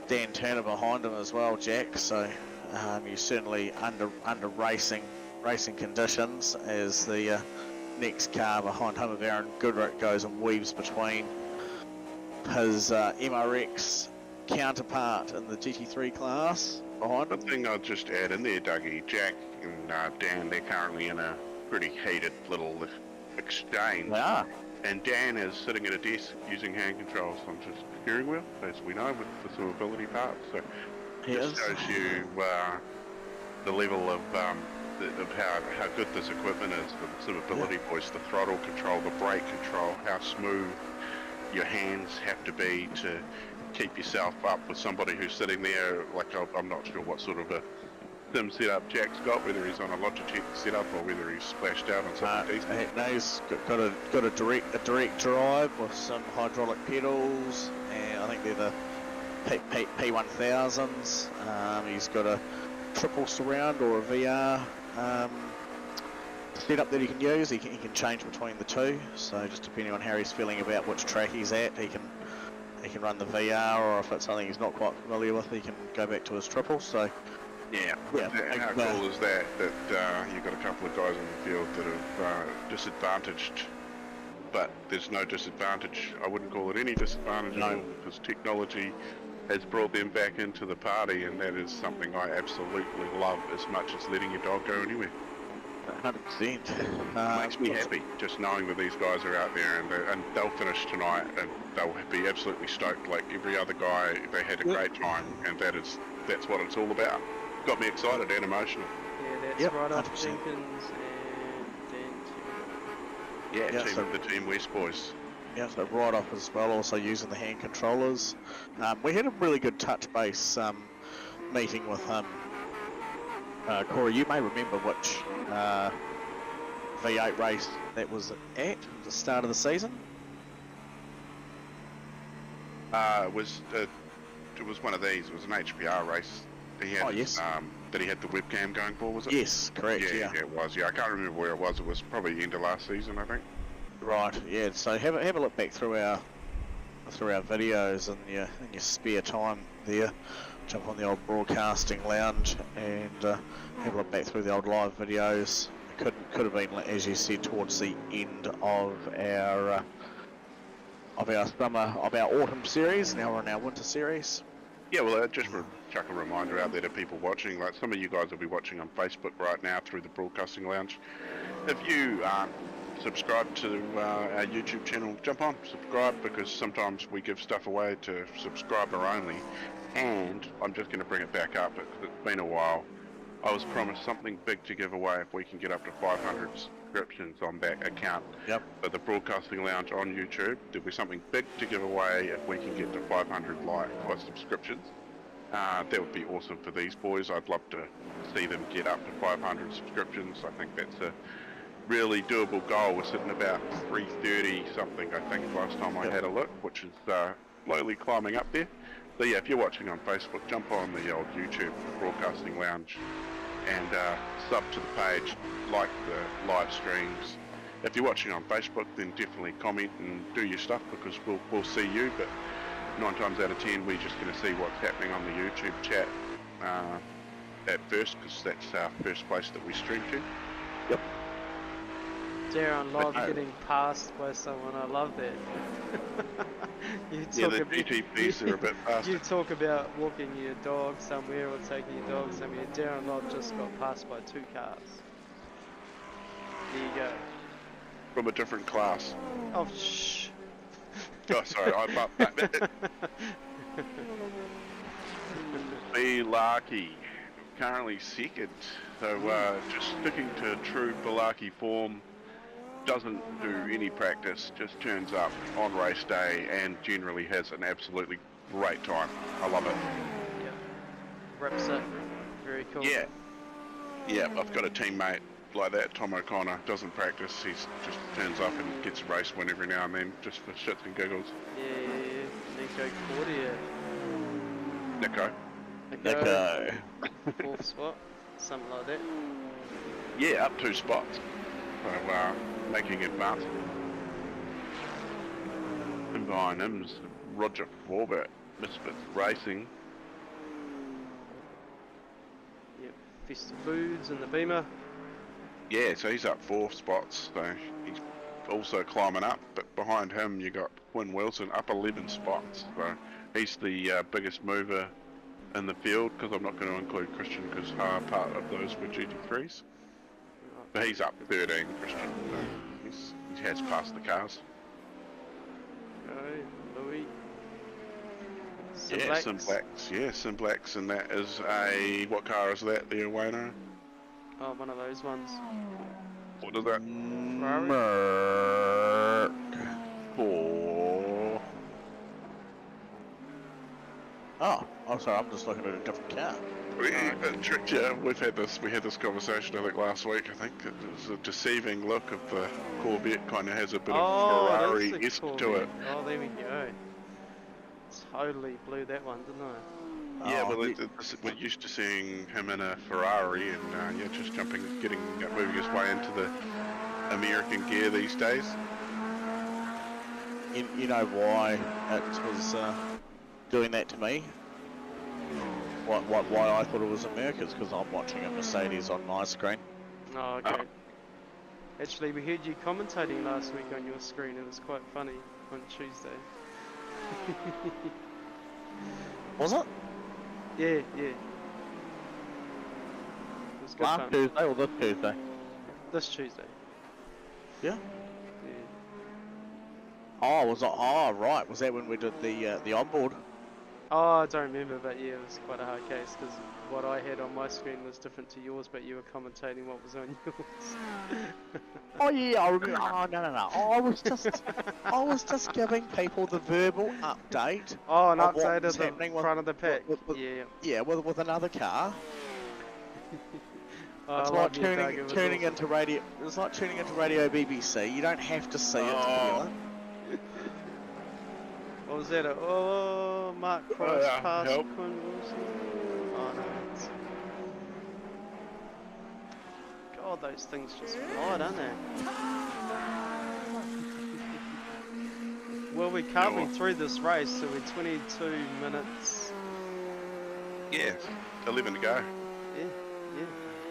Dan Turner behind him as well, Jack. So you're certainly under racing conditions as the next car behind him of Aaron Goodrick goes and weaves between his MRX counterpart in the GT3 class behind him. One thing I'll just add in there, Dougie, Jack and Dan, they're currently in a pretty heated little exchange. They are. And Dan is sitting at a desk using hand controls on his steering wheel, as we know, with the suitability part. So just shows you the level of how good this equipment is for the suitability voice, the throttle control, the brake control, how smooth your hands have to be to keep yourself up with somebody who's sitting there. Like, I'm not sure what sort of a sim setup Jack's got, whether he's on a Logitech setup or whether he's splashed out on something decent. No, he's got a direct drive with some hydraulic pedals, and I think they're the P1000s. He's got a triple surround or a VR setup that he can use. He can change between the two, so just depending on how he's feeling about which track he's at, he can run the VR, or if it's something he's not quite familiar with, he can go back to his triple. So yeah. How cool is that you've got a couple of guys in the field that are disadvantaged, but there's no disadvantage. I wouldn't call it any disadvantage at all, because technology has brought them back into the party, and that is something I absolutely love as much as letting your dog go anywhere. 100%. Makes me happy just knowing that these guys are out there, and they'll finish tonight, and they'll be absolutely stoked like every other guy. They had a great time, and that's what it's all about. Got me excited and emotional. Yeah, that's right off Jenkins and Dan Turner. The Team West boys. Yeah, so right off as well, also using the hand controllers. We had a really good touch base meeting with Corey. You may remember which V8 race that was at the start of the season. It was one of these. It was an HPR race. He had that he had the webcam going for, was it? Yes, correct. Yeah. It was. Yeah, I can't remember where it was. It was probably the end of last season, I think. Right. Yeah. So have a look back through our videos in your spare time there. Jump on the old broadcasting lounge and have a look back through the old live videos. It could have been, as you said, towards the end of our autumn series. Now we're in our winter series. Yeah, well, just chuck a reminder out there to people watching. Like some of you guys will be watching on Facebook right now through the broadcasting lounge. If you aren't subscribed to our YouTube channel, jump on, subscribe, because sometimes we give stuff away to subscriber only. And I'm just going to bring it back up because it's been a while. I was promised something big to give away if we can get up to 500 subscriptions on that account. Yep. At the Broadcasting Lounge on YouTube, there'll be something big to give away if we can get to 500 likes or subscriptions. That would be awesome for these boys. I'd love to see them get up to 500 subscriptions. I think that's a really doable goal. We're sitting about 330 something, I think, last time I had a look, which is slowly climbing up there. So yeah, if you're watching on Facebook, jump on the old YouTube Broadcasting Lounge and sub to the page, like the live streams. If you're watching on Facebook, then definitely comment and do your stuff, because we'll see you, but 9 times out of 10 we're just going to see what's happening on the YouTube chat at first, because that's our first place that we stream to. Yep. Darren Love getting passed by someone, I love that. Yeah, the GTPs are a bit faster. You talk about walking your dog somewhere or taking your dog somewhere. Darren Love just got passed by 2 cars. There you go. From a different class. Oh, shh. Oh, sorry, I bumped that. Belarkey, currently second. So just sticking to true Belarkey form. Doesn't do any practice, just turns up on race day and generally has an absolutely great time. I love it. Yeah. Rips it. Very cool. Yeah. Yeah, I've got a teammate like that, Tom O'Connor, doesn't practice, he just turns up and gets a race win every now and then, just for shits and giggles. Yeah, Nico Cordier. Nico. 4th spot, something like that. Yeah, up 2 spots. So, making advance. And behind him is Roger Forbert, Misfits Racing. Yep, Festa Foods and the Beamer. Yeah, so he's up 4 spots, so he's also climbing up, but behind him you got Quinn Wilson up 11 spots, so he's the biggest mover in the field, because I'm not going to include Christian because part of those were GT3s. But he's up 13, Christian. He has passed the cars. Go, Louis. Yeah, Simblacks. Yeah, Simblacks, and that is a... What car is that there, Wayno? Oh, one of those ones. What is that? Merc. 4. Oh, sorry, I'm just looking at a different car. Yeah, we had this conversation I think last week. I think it was a deceiving look of the Corvette. Kind of has a bit of Ferrari-esque to it. Oh, there we go. Totally blew that one, didn't I? Yeah, well, we're used to seeing him in a Ferrari, and yeah, just moving his way into the American gear these days. You know why it was doing that to me? Why I thought it was America's? Because I'm watching a Mercedes on my screen. Oh, okay. Actually, we heard you commentating last week on your screen. It was quite funny on Tuesday. Was it? Yeah. It was good Last fun. Tuesday or this Tuesday? This Tuesday. Yeah. Yeah. Oh, was it? Oh, right. Was that when we did the onboard? Oh, I don't remember, but yeah, it was quite a hard case because what I had on my screen was different to yours, but you were commentating what was on yours. Oh yeah, I remember. Oh no. Oh, I was just giving people the verbal update. Oh, an of update what of was the happening front of the pack. Yeah, with another car. Oh, It's like tuning into radio. It's like tuning into Radio BBC. You don't have to see it to feel it. What was that? Mark Cross past help. Quinn Wilson. Oh no. God, those things just fly, don't they? Well, we're carving through this race, so we're 22 minutes. Yeah, 11 to go. Yeah.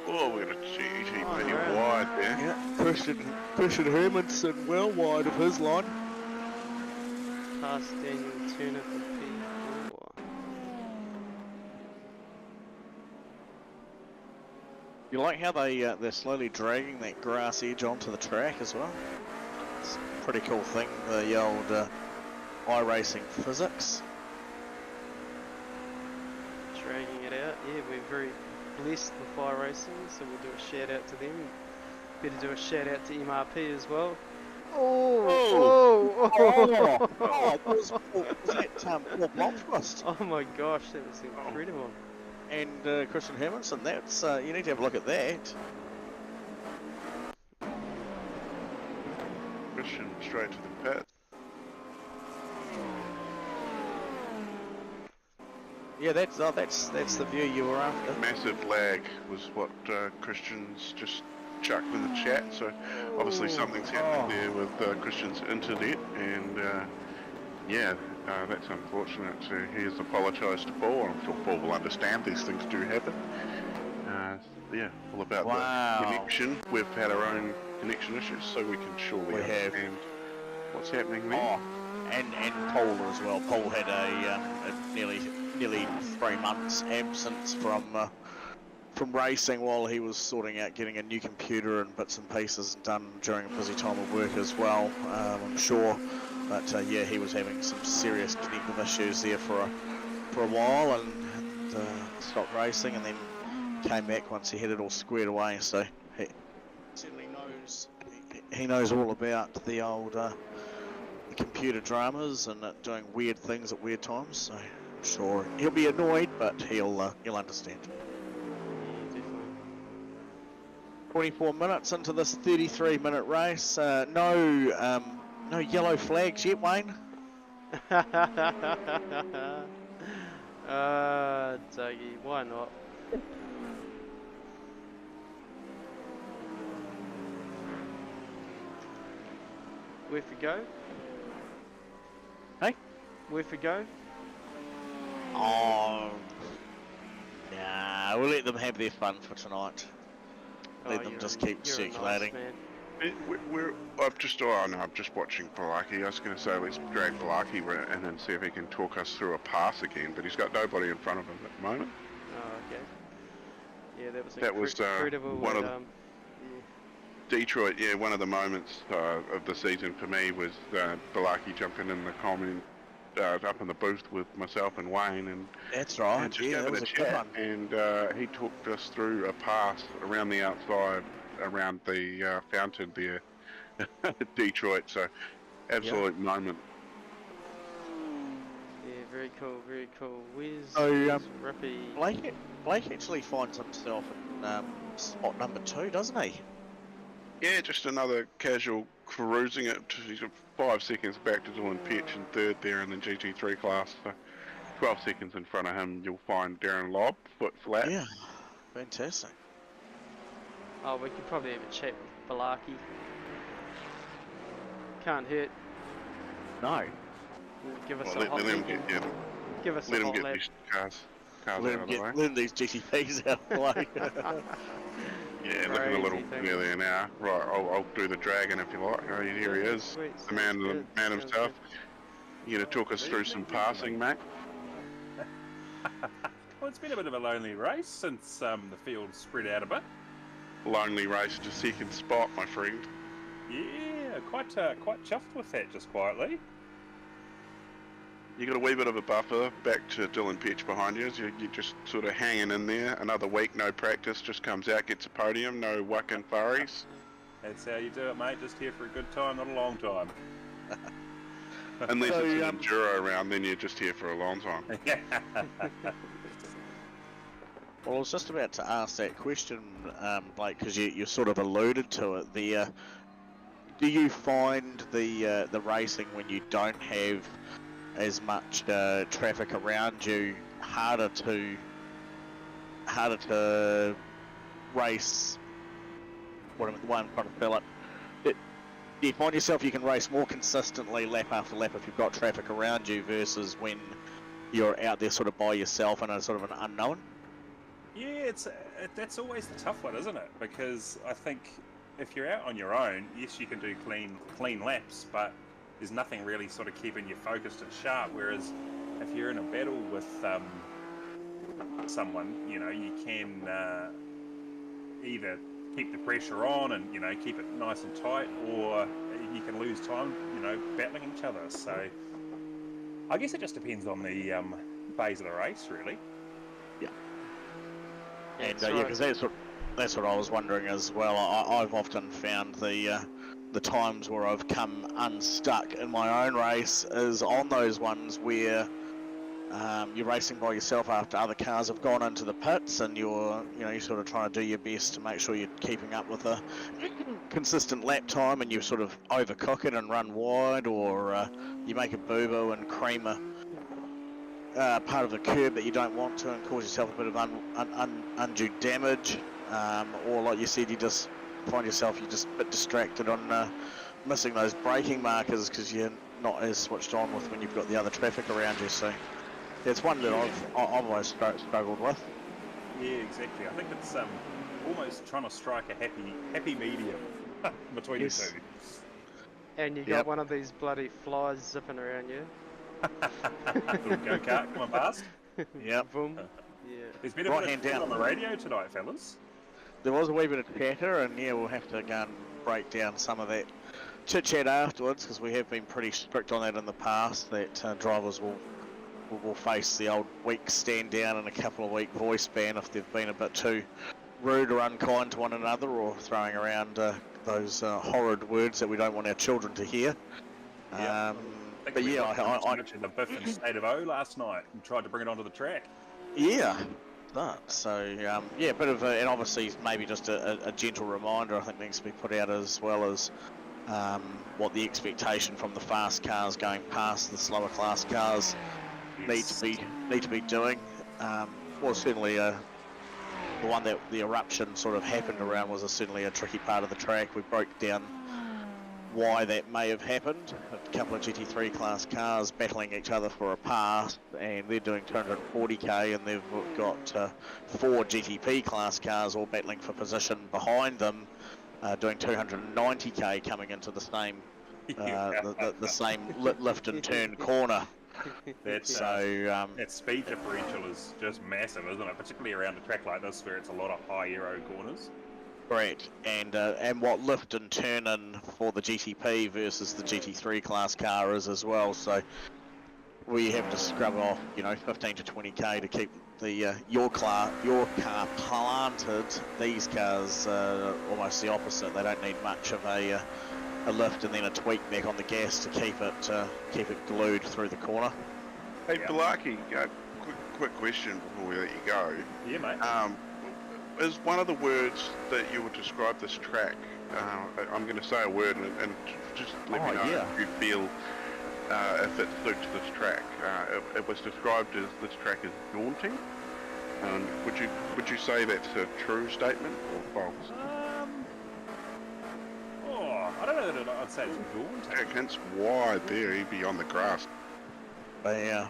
Oh, we're going to GT Oh, pretty no. wide there. Yeah, Christian Hermanson well wide of his line. Past Daniel Turner for P4. You like how they're slowly dragging that grass edge onto the track as well? It's a pretty cool thing, the old iRacing physics. Dragging it out. Yeah, we're very blessed with fire racing, so we'll do a shout out to them. Better do a shout out to MRP as well. Oh Was that Paul Blomqvist? Oh my gosh, that was incredible. And Christian Hermanson, that's you need to have a look at that. Christian straight to the pit. Yeah, that's the view you were after. Massive lag was what Christian's just chucked in the chat, so obviously something's happening there with Christian's internet, and yeah, that's unfortunate. So he has apologised to Paul, and I'm sure Paul will understand these things do happen. Yeah, all about the connection. We've had our own connection issues, so we can surely understand what's happening there. Oh, and Paul as well. Paul had a nearly 3 months absence from racing while he was sorting out getting a new computer and bits and pieces done during a busy time of work as well, I'm sure. But yeah, he was having some serious connective issues there for a while, and stopped racing, and then came back once he had it all squared away. So he certainly knows he knows all about the old computer dramas and doing weird things at weird times. So I'm sure he'll be annoyed, but he'll understand. 24 minutes into this 33-minute race. No yellow flags yet, Wayne. Dougie, why not? Where for go? Hey? Where for go? Oh, nah, we'll let them have their fun for tonight. Let them just keep circulating. Nice, I'm just watching Balaki. I was going to say let's drag Balaki in and see if he can talk us through a pass again, but he's got nobody in front of him at the moment. Oh, okay. Yeah, that was incredible. One of Detroit, yeah, one of the moments of the season for me was Balaki jumping in the comment up in the booth with myself and Wayne, and that's right. And yeah, that was a good one. And he talked us through a pass around the outside, around the fountain there, Detroit. So, absolute moment. Yeah, very cool, very cool. Where's Rippy? Blake actually finds himself in spot number 2, doesn't he? Yeah, just another casual cruising it. He's 5 seconds back to Dylan Petch in 3rd there in the GT3 class. So 12 seconds in front of him, you'll find Darren Lobb, foot flat. Yeah, fantastic. Oh, we could probably have a chat with Balaki. Can't hurt. No. Give us Well, a hot let him lap. get, Give us let a him hot get lap. these cars out of the way. Let these GTPs out of the way. Yeah, looking a little familiar now. Right, I'll do the dragon if you like. Oh, here he is, Sweet, the man sounds himself. good. You gonna talk us through some passing, mate? Well, it's been a bit of a lonely race since the field spread out a bit. Lonely race to 2nd spot, my friend. Yeah, quite chuffed with that, just quietly. You got a wee bit of a buffer back to Dylan Petch behind you. You're just sort of hanging in there. Another week, no practice, just comes out, gets a podium, no whacking furries. That's how you do it, mate. Just here for a good time, not a long time. Unless it's an enduro round, then you're just here for a long time. Well, I was just about to ask that question, Blake, because you sort of alluded to it. Do you find the racing when you don't have as much traffic around you harder to race the way I'm trying to fill it. You find yourself you can race more consistently lap after lap if you've got traffic around you versus when you're out there sort of by yourself in a sort of an unknown. Yeah, that's always the tough one, isn't it? Because I think if you're out on your own, yes, you can do clean laps, but there's nothing really sort of keeping you focused and sharp. Whereas if you're in a battle with someone, you can either keep the pressure on and keep it nice and tight, or you can lose time, battling each other. So I guess it just depends on the phase of the race, really. Yeah. And because that's what I was wondering as well. I've often found the times where I've come unstuck in my own race is on those ones where you're racing by yourself after other cars have gone into the pits, and you're sort of trying to do your best to make sure you're keeping up with a consistent lap time, and you sort of overcook it and run wide, or you make a boo-boo and cream a part of the curb that you don't want to and cause yourself a bit of undue damage, or like you said, you just find yourself just a bit distracted on missing those braking markers because you're not as switched on with when you've got the other traffic around you. So it's one that I've always struggled with. Yeah, exactly. I think it's almost trying to strike a happy medium between the two. And you got one of these bloody flies zipping around you. Little go-kart coming past. Yep. Boom. Yeah. There's been a bit of talk on the radio tonight, fellas. There was a wee bit of chatter, and we'll have to go and break down some of that chit-chat afterwards, because we have been pretty strict on that in the past, that drivers will face the old week stand down and a couple of week voice ban if they've been a bit too rude or unkind to one another, or throwing around those horrid words that we don't want our children to hear. Yep. But yeah, I mentioned the Biff and State of O last night and tried to bring it onto the track. Yeah, so a bit of and obviously maybe just a gentle reminder I think needs to be put out, as well as what the expectation from the fast cars going past the slower class cars need to be doing. Well, certainly the one that the eruption sort of happened around was certainly a tricky part of the track. We broke down why that may have happened. A couple of GT3 class cars battling each other for a pass, and they're doing 240k, and they've got 4 GTP class cars all battling for position behind them, doing 290k coming into the same the same lift and turn corner. That speed differential is just massive, isn't it? Particularly around a track like this where it's a lot of high aero corners. Correct, and what lift and turn in for the GTP versus the GT3 class car is as well. So we have to scrub off, 15 to 20k to keep the your car planted. These cars almost the opposite. They don't need much of a lift and then a tweak back on the gas to keep it glued through the corner. Hey, Balaki, quick question before we let you go. Yeah, mate. Is one of the words that you would describe this track, I'm going to say a word and just let me know if you feel if it suits this track. It was described as this track is daunting. Would you say that's a true statement or false? I don't know that I'd say it's daunting. It's wide there, he'd be on the grass. Yeah.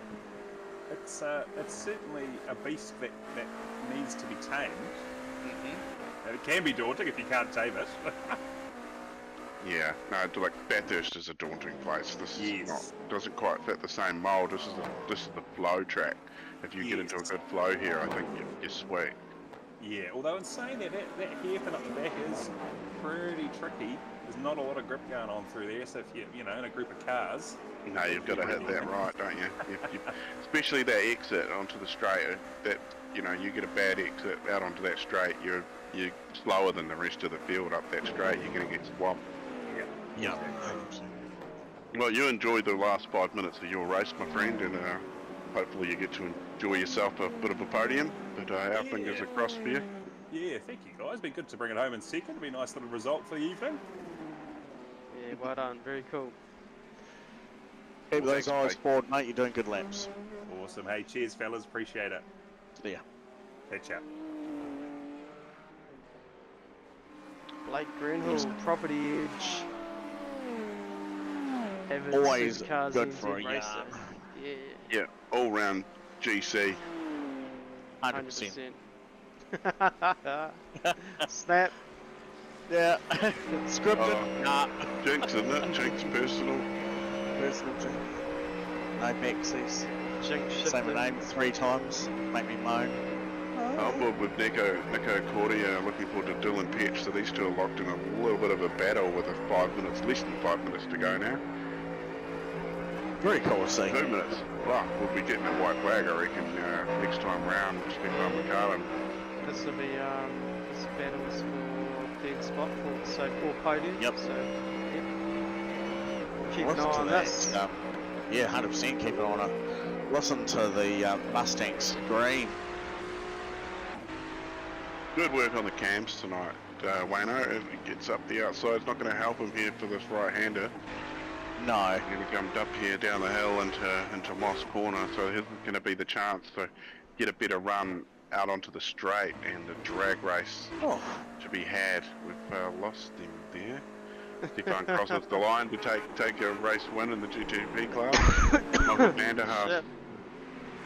It's certainly a beast that needs to be tamed. And it can be daunting if you can't tame it. Yeah, no, like Bathurst is a daunting place. This is doesn't quite fit the same mould. This is the flow track. If you get into a good flow here, I think you're sweet. Yeah, although in saying that hairpin up the back is pretty tricky. There's not a lot of grip going on through there, so if you're in a group of cars... No, you've got to hit that right, don't you? Especially that exit onto the straight, that, you get a bad exit out onto that straight, you're slower than the rest of the field up that straight, you're going to get swamped. Yeah. Well, you enjoyed the last 5 minutes of your race, my friend, and hopefully you get to enjoy yourself a bit of a podium, but our fingers are crossed for you. Yeah, thank you guys. Been good to bring it home in second. It'll be a nice little result for the evening. Yeah, well done. Very cool. Keep those eyes forward, mate. You're doing good laps. Awesome. Hey, cheers, fellas. Appreciate it. Yeah. Catch up. Blake Greenhill, Property Edge. Having Always SuperCars good NZ for a racer. yarn. Yeah, Yeah, all round GC. 100%. 100%. Snap. Yeah. Scripted. Oh. Nah. Jinx, isn't it? Jinx personal. Personal jinx. No backsies. Jinx Say shifted. my name 3 times. Make me moan. I'm board with Nico Cordia, looking forward to Dylan Petch, so these two are locked in a little bit of a battle with less than 5 minutes to go now. Very cool to see. 2 minutes. Well, we'll be getting a white flag, I reckon, next time round, Stefan McCartan. This will be this battles for third spot for 4 podiums. Yep. So yep. We'll keep an eye Listen to on that. this. Yeah, 100% keep it on it. Listen to the Mustang scream. Good work on the cams tonight, Wayno. If he gets up the outside, it's not going to help him here for this right-hander. No. He's going to come up here down the hill into Moss Corner, so this is going to be the chance to get a better run out onto the straight and the drag race to be had. We've lost him there. Stefan crosses the line to take a race win in the GTP class. Michael Vanderhaas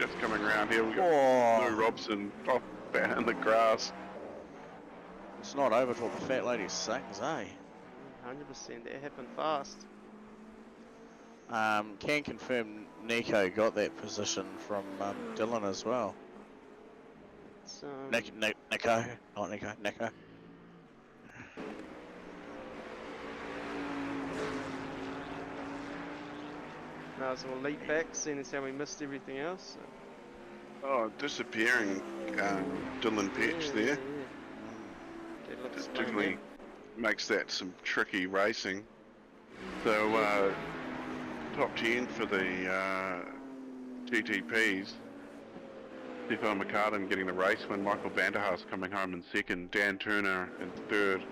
just coming around here. We've got Lou Robson off in the grass. It's not over till the fat lady sings, eh? 100%. That happened fast. Can confirm Nico got that position from Dylan as well. So, Nico, not Nico. now so we'll leap back, seeing as how we missed everything else. So. Oh, disappearing Dylan Petch there. That looks Particularly makes that some tricky racing. So top 10 for the GTPs. Stefan McCartan getting the race win, Michael Vanderhaas coming home in second, Dan Turner in third.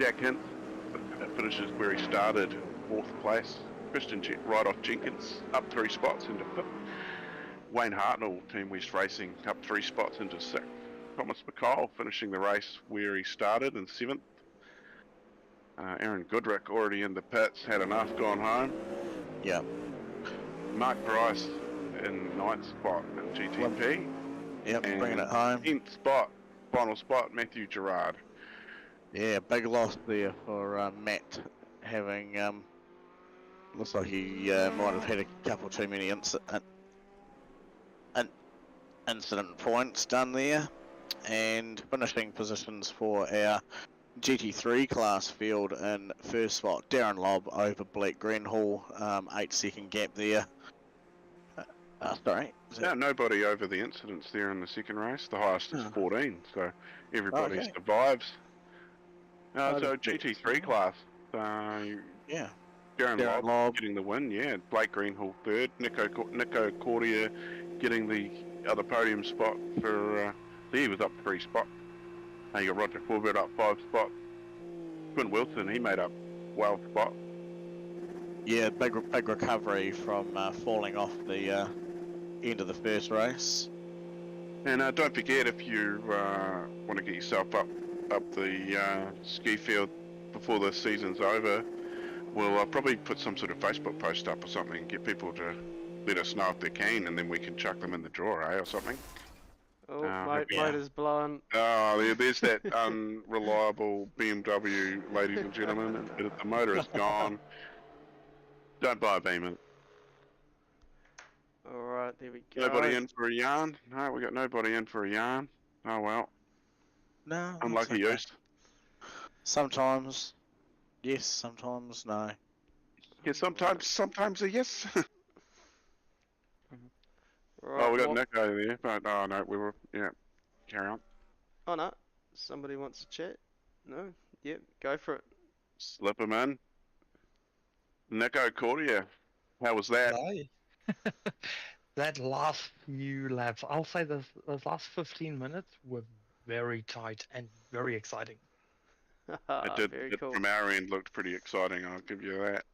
Jack Hint finishes where he started, fourth place. Christian right off Jenkins, up 3 spots into fifth. Wayne Hartnell, Team West Racing, up 3 spots into sixth. Thomas McCall finishing the race where he started in seventh. Aaron Goodrick already in the pits, had enough, gone home. Yep. Mark Bryce in ninth spot in GTP. Yep, and bringing it home. 10th spot, final spot, Matthew Gerard. Yeah, big loss there for Matt, having looks like he might have had a couple too many incident points done there. And finishing positions for our GT3 class field in first spot, Darren Lobb over Blake Greenhall, 8-second gap there. Sorry. Now nobody over the incidents there in the second race. The highest is 14, so everybody survives. So GT3 class. Yeah. Darren Lobb getting the win. Yeah. Blake Greenhall third. Nico Cordia getting the other podium spot for. He was up 3 spots. You got Roger Corbett up 5 spots. Quinn Wilson, he made up 12 spots. Yeah, big recovery from falling off the end of the first race. And don't forget, if you want to get yourself up the ski field before the season's over, we'll probably put some sort of Facebook post up or something and get people to let us know if they're keen, and then we can chuck them in the draw, or something. Oh, motor's blown. Oh, there's that unreliable BMW, ladies and gentlemen. The motor is gone. Don't buy a Beamer. Alright, there we go. Nobody in for a yarn? No, we got nobody in for a yarn. Oh well. No. Unlucky use. Sometimes yes, sometimes no. Yeah, sometimes a yes. Right, we got Nico there, but no, we were, carry on. Oh no, somebody wants to chat? No? Yep, go for it. Slip him in. Nico Cordia, how was that? Hi. That last few laps, I'll say those last 15 minutes were very tight and very exciting. Very cool. From our end, looked pretty exciting, I'll give you that.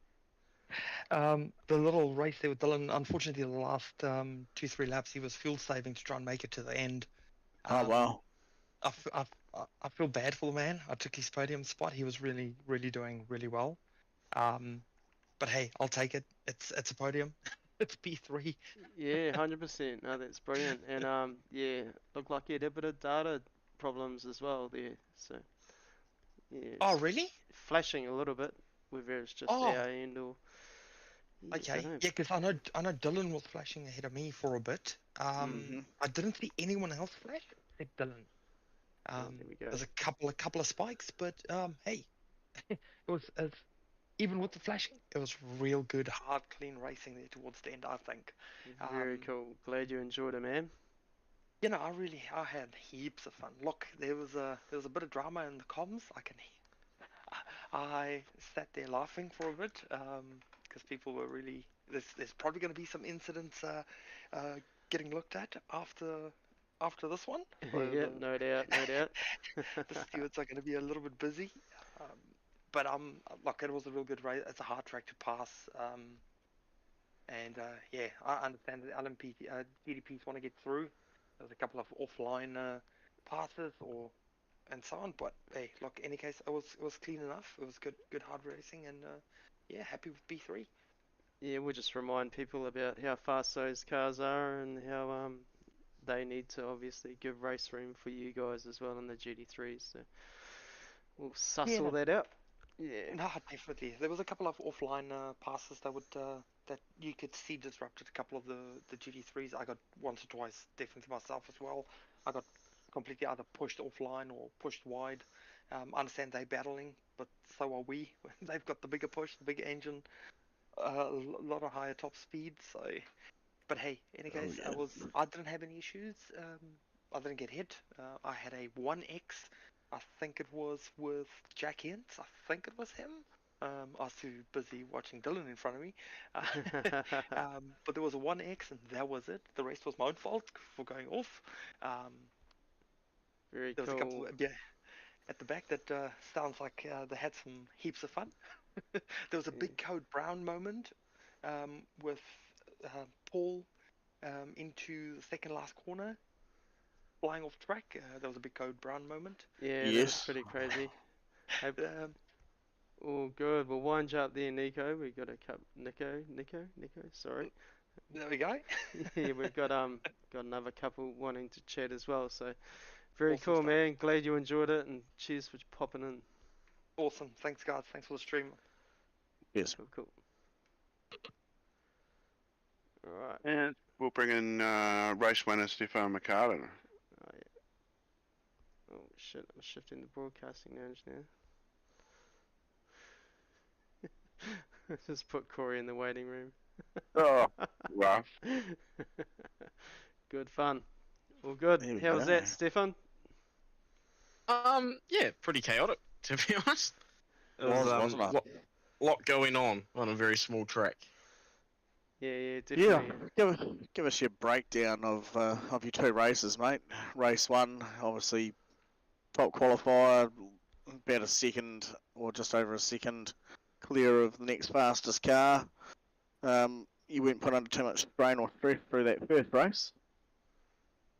The little race there with Dylan, unfortunately the last 2-3 laps he was fuel saving to try and make it to the end. Oh wow. I I feel bad for the man. I took his podium spot. He was really, really doing really well. But hey, I'll take it. It's a podium. It's P3. Yeah, 100%. No, that's brilliant. And yeah, looked like he had a bit of data problems as well there. So yeah, Oh, really? flashing a little bit, whether it's just Oh, our end or yeah, okay. don't know. Yeah, because I know Dylan was flashing ahead of me for a bit. I didn't see anyone else flash except Dylan. There we go. There's a couple of spikes, but hey, it was as even with the flashing, it was real good, hard, clean racing there towards the end. I think. Very cool. Glad you enjoyed it, man. You know, I had heaps of fun. Look, there was a bit of drama in the comms. I sat there laughing for a bit because people were really. There's probably going to be some incidents getting looked at after this one. So Yeah, no doubt, no doubt. the stewards are going to be a little bit busy. But look, it was a real good race. It's a hard track to pass. And yeah, I understand that LMP GDPs want to get through. There's a couple of offline passes and so on. But hey, look, any case, it was clean enough. It was good hard racing, and yeah, happy with B3. Yeah, we'll just remind people about how fast those cars are and how they need to obviously give race room for you guys as well in the GT3s. So we'll suss all that out. Yeah. No, definitely. There was a couple of offline passes that you could see disrupted a couple of the GT3s. I got once or twice, definitely myself as well. I got completely either pushed offline or pushed wide. I understand they're battling, but so are we. They've got the bigger push, the bigger engine, a lot of higher top speed. So, but hey, in any case, I didn't have any issues. I didn't get hit. I had a 1X. I think it was with Jack Hintz. I think it was him. I was too busy watching Dylan in front of me. But there was a 1X and that was it. The rest was my own fault for going off. Very there was cool. a couple at the back that sounds like they had some heaps of fun. There was a big Code Brown moment with Paul into the second last corner. Flying off track, there was a big Code Brown moment. Yeah, that was pretty crazy. Oh, good. We'll wind you up there, Nico. We got a cup. Nico. Sorry. There we go. Yeah, we've got another couple wanting to chat as well. So very Awesome cool, stuff. man. Glad you enjoyed it, and cheers for popping in. Awesome. Thanks, guys. Thanks for the stream. Yes. Cool. All right. And we'll bring in race winner Stefan McCartan. Oh, yeah. Oh shit! I'm shifting the broadcasting lounge now. Just put Corey in the waiting room. Oh, rough. Good fun. All good. There we How was go. that, Stefan? Yeah, pretty chaotic, to be honest. There Was, was wasn't it? lot going on a very small track. Yeah, definitely. Yeah, give us your breakdown of your two races, mate. Race one, obviously top qualifier, about a second or just over a second clear of the next fastest car. You weren't put under too much strain or stress through that first race.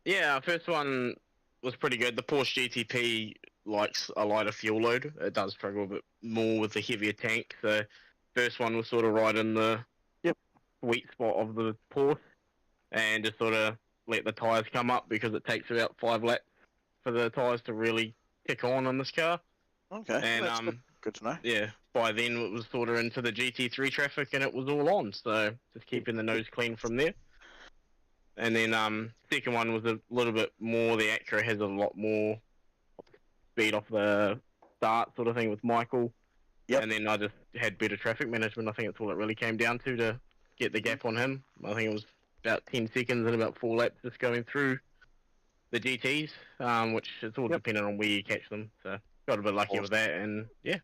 Yeah, first one was pretty good. The Porsche GTP likes a lighter fuel load. It does struggle a bit more with the heavier tank. So first one was sort of right in the sweet spot of the Porsche, and just sort of let the tyres come up because it takes about 5 laps for the tyres to really kick on this car. Okay, And that's good to know. yeah, by then it was sort of into the GT3 traffic and it was all on. So just keeping the nose clean from there. And then second one was a little bit more. The Acura has a lot more speed off the start sort of thing with Michael. Yep. And then I just had better traffic management. I think that's all it really came down to get the gap on him. I think it was about 10 seconds and about 4 laps just going through the GTs, which it's all dependent on where you catch them. So got a bit lucky with that, and yeah.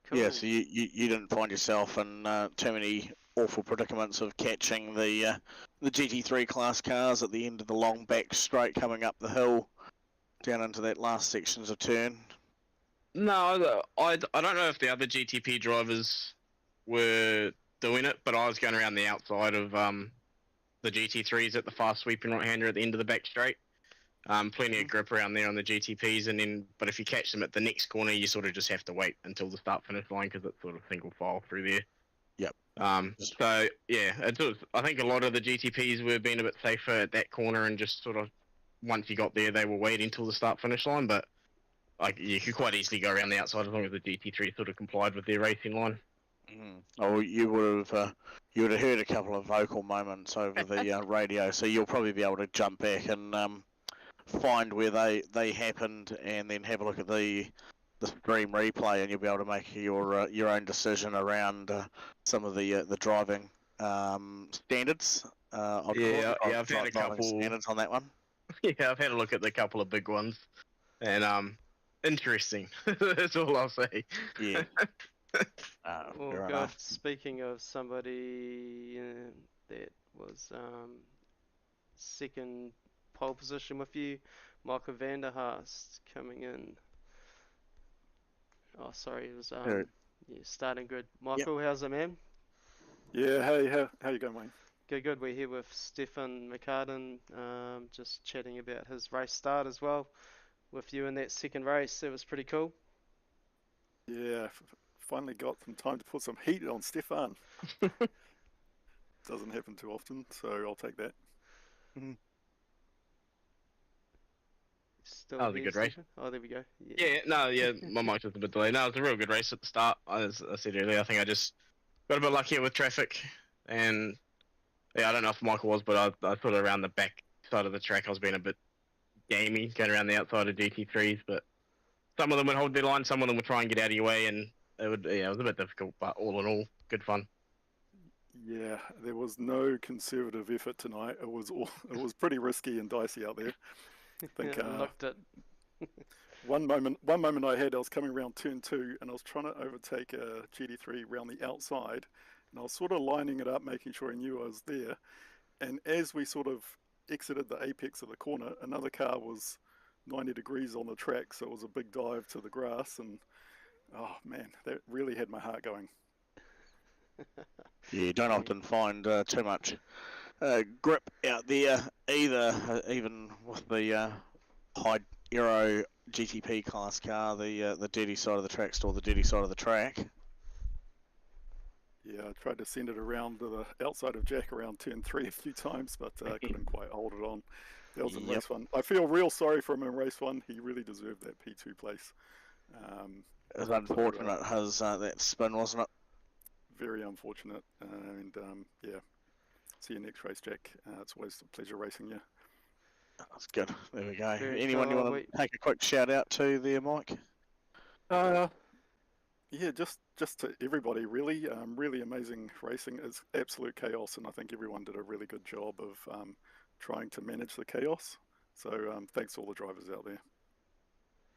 Cool. Yeah, so you didn't find yourself in too many awful predicaments of catching the GT3 class cars at the end of the long back straight coming up the hill down into that last sections of turn. No, I don't know if the other GTP drivers were doing it, but I was going around the outside of the GT3s at the fast sweeping right-hander at the end of the back straight. Plenty of grip around there on the GTPs, but if you catch them at the next corner, you sort of just have to wait until the start-finish line because it's sort of single file through there. Yep. So yeah, I think a lot of the GTPs were being a bit safer at that corner and just sort of once you got there, they were waiting until the start-finish line, but like you could quite easily go around the outside as long as the GT3 sort of complied with their racing line. Oh, you would have heard a couple of vocal moments over the radio, so you'll probably be able to jump back and find where they happened, and then have a look at the stream replay, and you'll be able to make your own decision around some of the driving standards. I've had a couple standards on that one. Yeah, I've had a look at the couple of big ones, and interesting. That's all I'll say. Yeah. Oh fair God! enough. Speaking of somebody that was second pole position with you, Michael van der Haast coming in. Oh, sorry, it was starting good. Michael, how's it, man? Yeah, hey, how you going, Wayne? Good. We're here with Stefan McCartan, just chatting about his race start as well. With you in that second race, it was pretty cool. Yeah, finally got some time to put some heat on Stefan. Doesn't happen too often, so I'll take that. Still That was a good race. Stephen? Oh, there we go. My mic was a bit delayed. No, it was a real good race at the start. As I said earlier, I think I just got a bit luckier with traffic, and I don't know if Michael was, but I thought around the back side of the track I was being a bit gamey, going around the outside of GT3s, but some of them would hold their line, some of them would try and get out of your way, and it was a bit difficult, but all in all, good fun. Yeah, there was no conservative effort tonight. It was pretty risky and dicey out there. I think looked it. one moment I was coming around turn 2 and I was trying to overtake a GT3 around the outside, and I was sort of lining it up, making sure I knew I was there. And as we sort of exited the apex of the corner, another car was 90 degrees on the track, so it was a big dive to the grass, and oh man, that really had my heart going. Yeah, you don't often find too much grip out there either, even with the high aero GTP class car, the dirty side of the track, still the dirty side of the track. Yeah, I tried to send it around to the outside of Jack around turn 3 a few times, but couldn't quite hold it on. That was in race 1. I feel real sorry for him in race 1. He really deserved that P2 place. It was unfortunate, that spin, wasn't it? Very unfortunate. Yeah. See you next race, Jack. It's always a pleasure racing you. That's good. There we go. Very Anyone you cool. want to take a quick shout out to there, Mike? Yeah, just to everybody, really. Really amazing racing. It's absolute chaos, and I think everyone did a really good job of trying to manage the chaos. So thanks to all the drivers out there.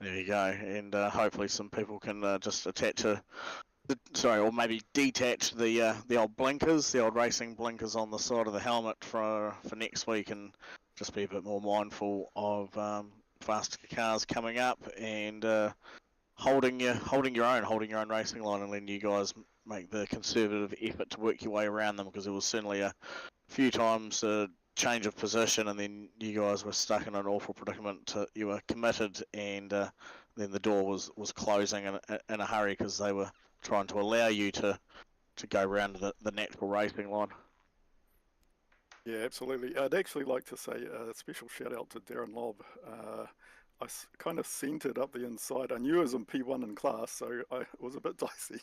There you go. And hopefully some people can just attach or maybe detach the old blinkers, the old racing blinkers on the side of the helmet for next week, and just be a bit more mindful of faster cars coming up, and holding your own racing line, and letting you guys make the conservative effort to work your way around them, because there was certainly a few times a change of position and then you guys were stuck in an awful predicament. You were committed, and then the door was closing in a hurry because they were trying to allow you to go around the natural racing line. Yeah, absolutely. I'd actually like to say a special shout out to Darren Lobb. I kind of sent it up the inside. I knew it was in P1 in class, so it was a bit dicey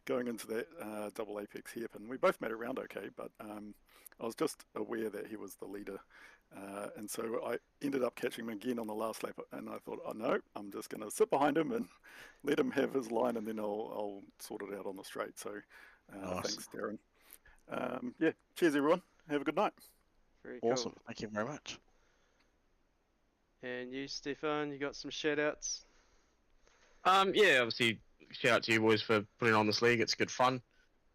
going into that double apex hairpin. We both made it around okay, but I was just aware that he was the leader. And so I ended up catching him again on the last lap, and I thought, oh no, I'm just going to sit behind him and let him have his line, and then I'll sort it out on the straight. So Nice. Thanks, Darren. Yeah, cheers everyone. Have a good night. Very cool. Awesome. Thank you very much. And you, Stefan, you got some shout outs? Yeah, obviously, shout out to you boys for putting on this league. It's good fun.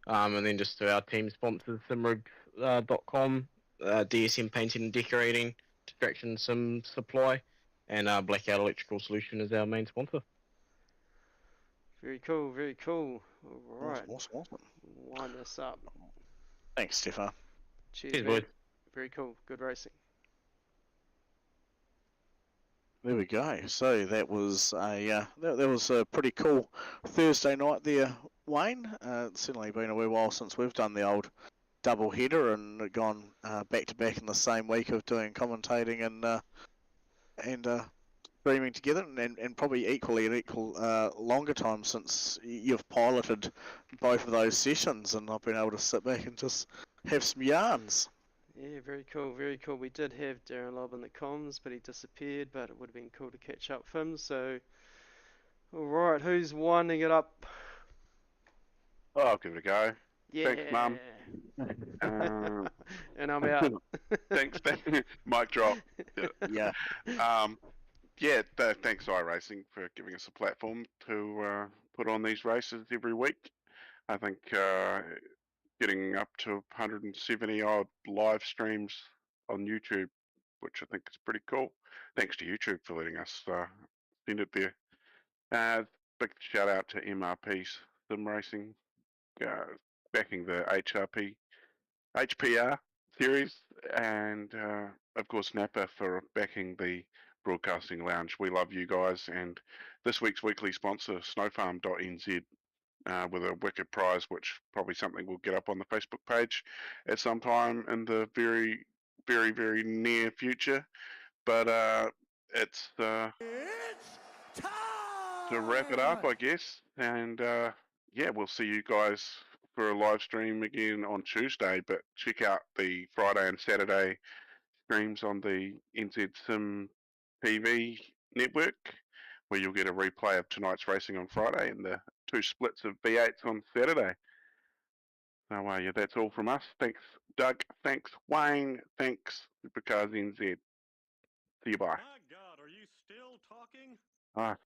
And then just to our team sponsors, simrig.com, DSM Painting and Decorating, Distraction Sim Supply, and Blackout Electrical Solution is our main sponsor. Very cool, very cool. All right, Awesome. wind this up. Thanks, Stefan. Cheers, Cheers, man. boys. Very cool, good racing. There we go. So that was that was a pretty cool Thursday night there, Wayne. It's certainly been a wee while since we've done the old double header and gone back to back in the same week of doing commentating and streaming together, and probably equally an equal longer time since you've piloted both of those sessions, and I've been able to sit back and just have some yarns. Yeah, very cool, very cool. We did have Darren Lobb in the comms, but he disappeared, but it would have been cool to catch up with him, so... Alright, who's winding it up? Oh, I'll give it a go. Yeah. Thanks, Mum. And I'm out. Thanks, mic drop. Yeah. Thanks iRacing for giving us a platform to put on these races every week. I think getting up to 170 odd live streams on YouTube, which I think is pretty cool. Thanks to YouTube for letting us send it there. Big shout out to MRP Sim Racing, backing the HPR series, and of course Napa for backing the Broadcasting Lounge. We love you guys, and this week's weekly sponsor, snowfarm.nz, with a wicked prize, which probably something we'll get up on the Facebook page at some time in the very, very, very near future. But it's time to wrap it up, I guess. And we'll see you guys for a live stream again on Tuesday. But check out the Friday and Saturday streams on the NZ Sim TV network, where you'll get a replay of tonight's racing on Friday and the 2 splits of V8s on Saturday. So that's all from us. Thanks, Doug. Thanks, Wayne. Thanks, SuperCars NZ. See you, bye. My God, are you still talking? Ah,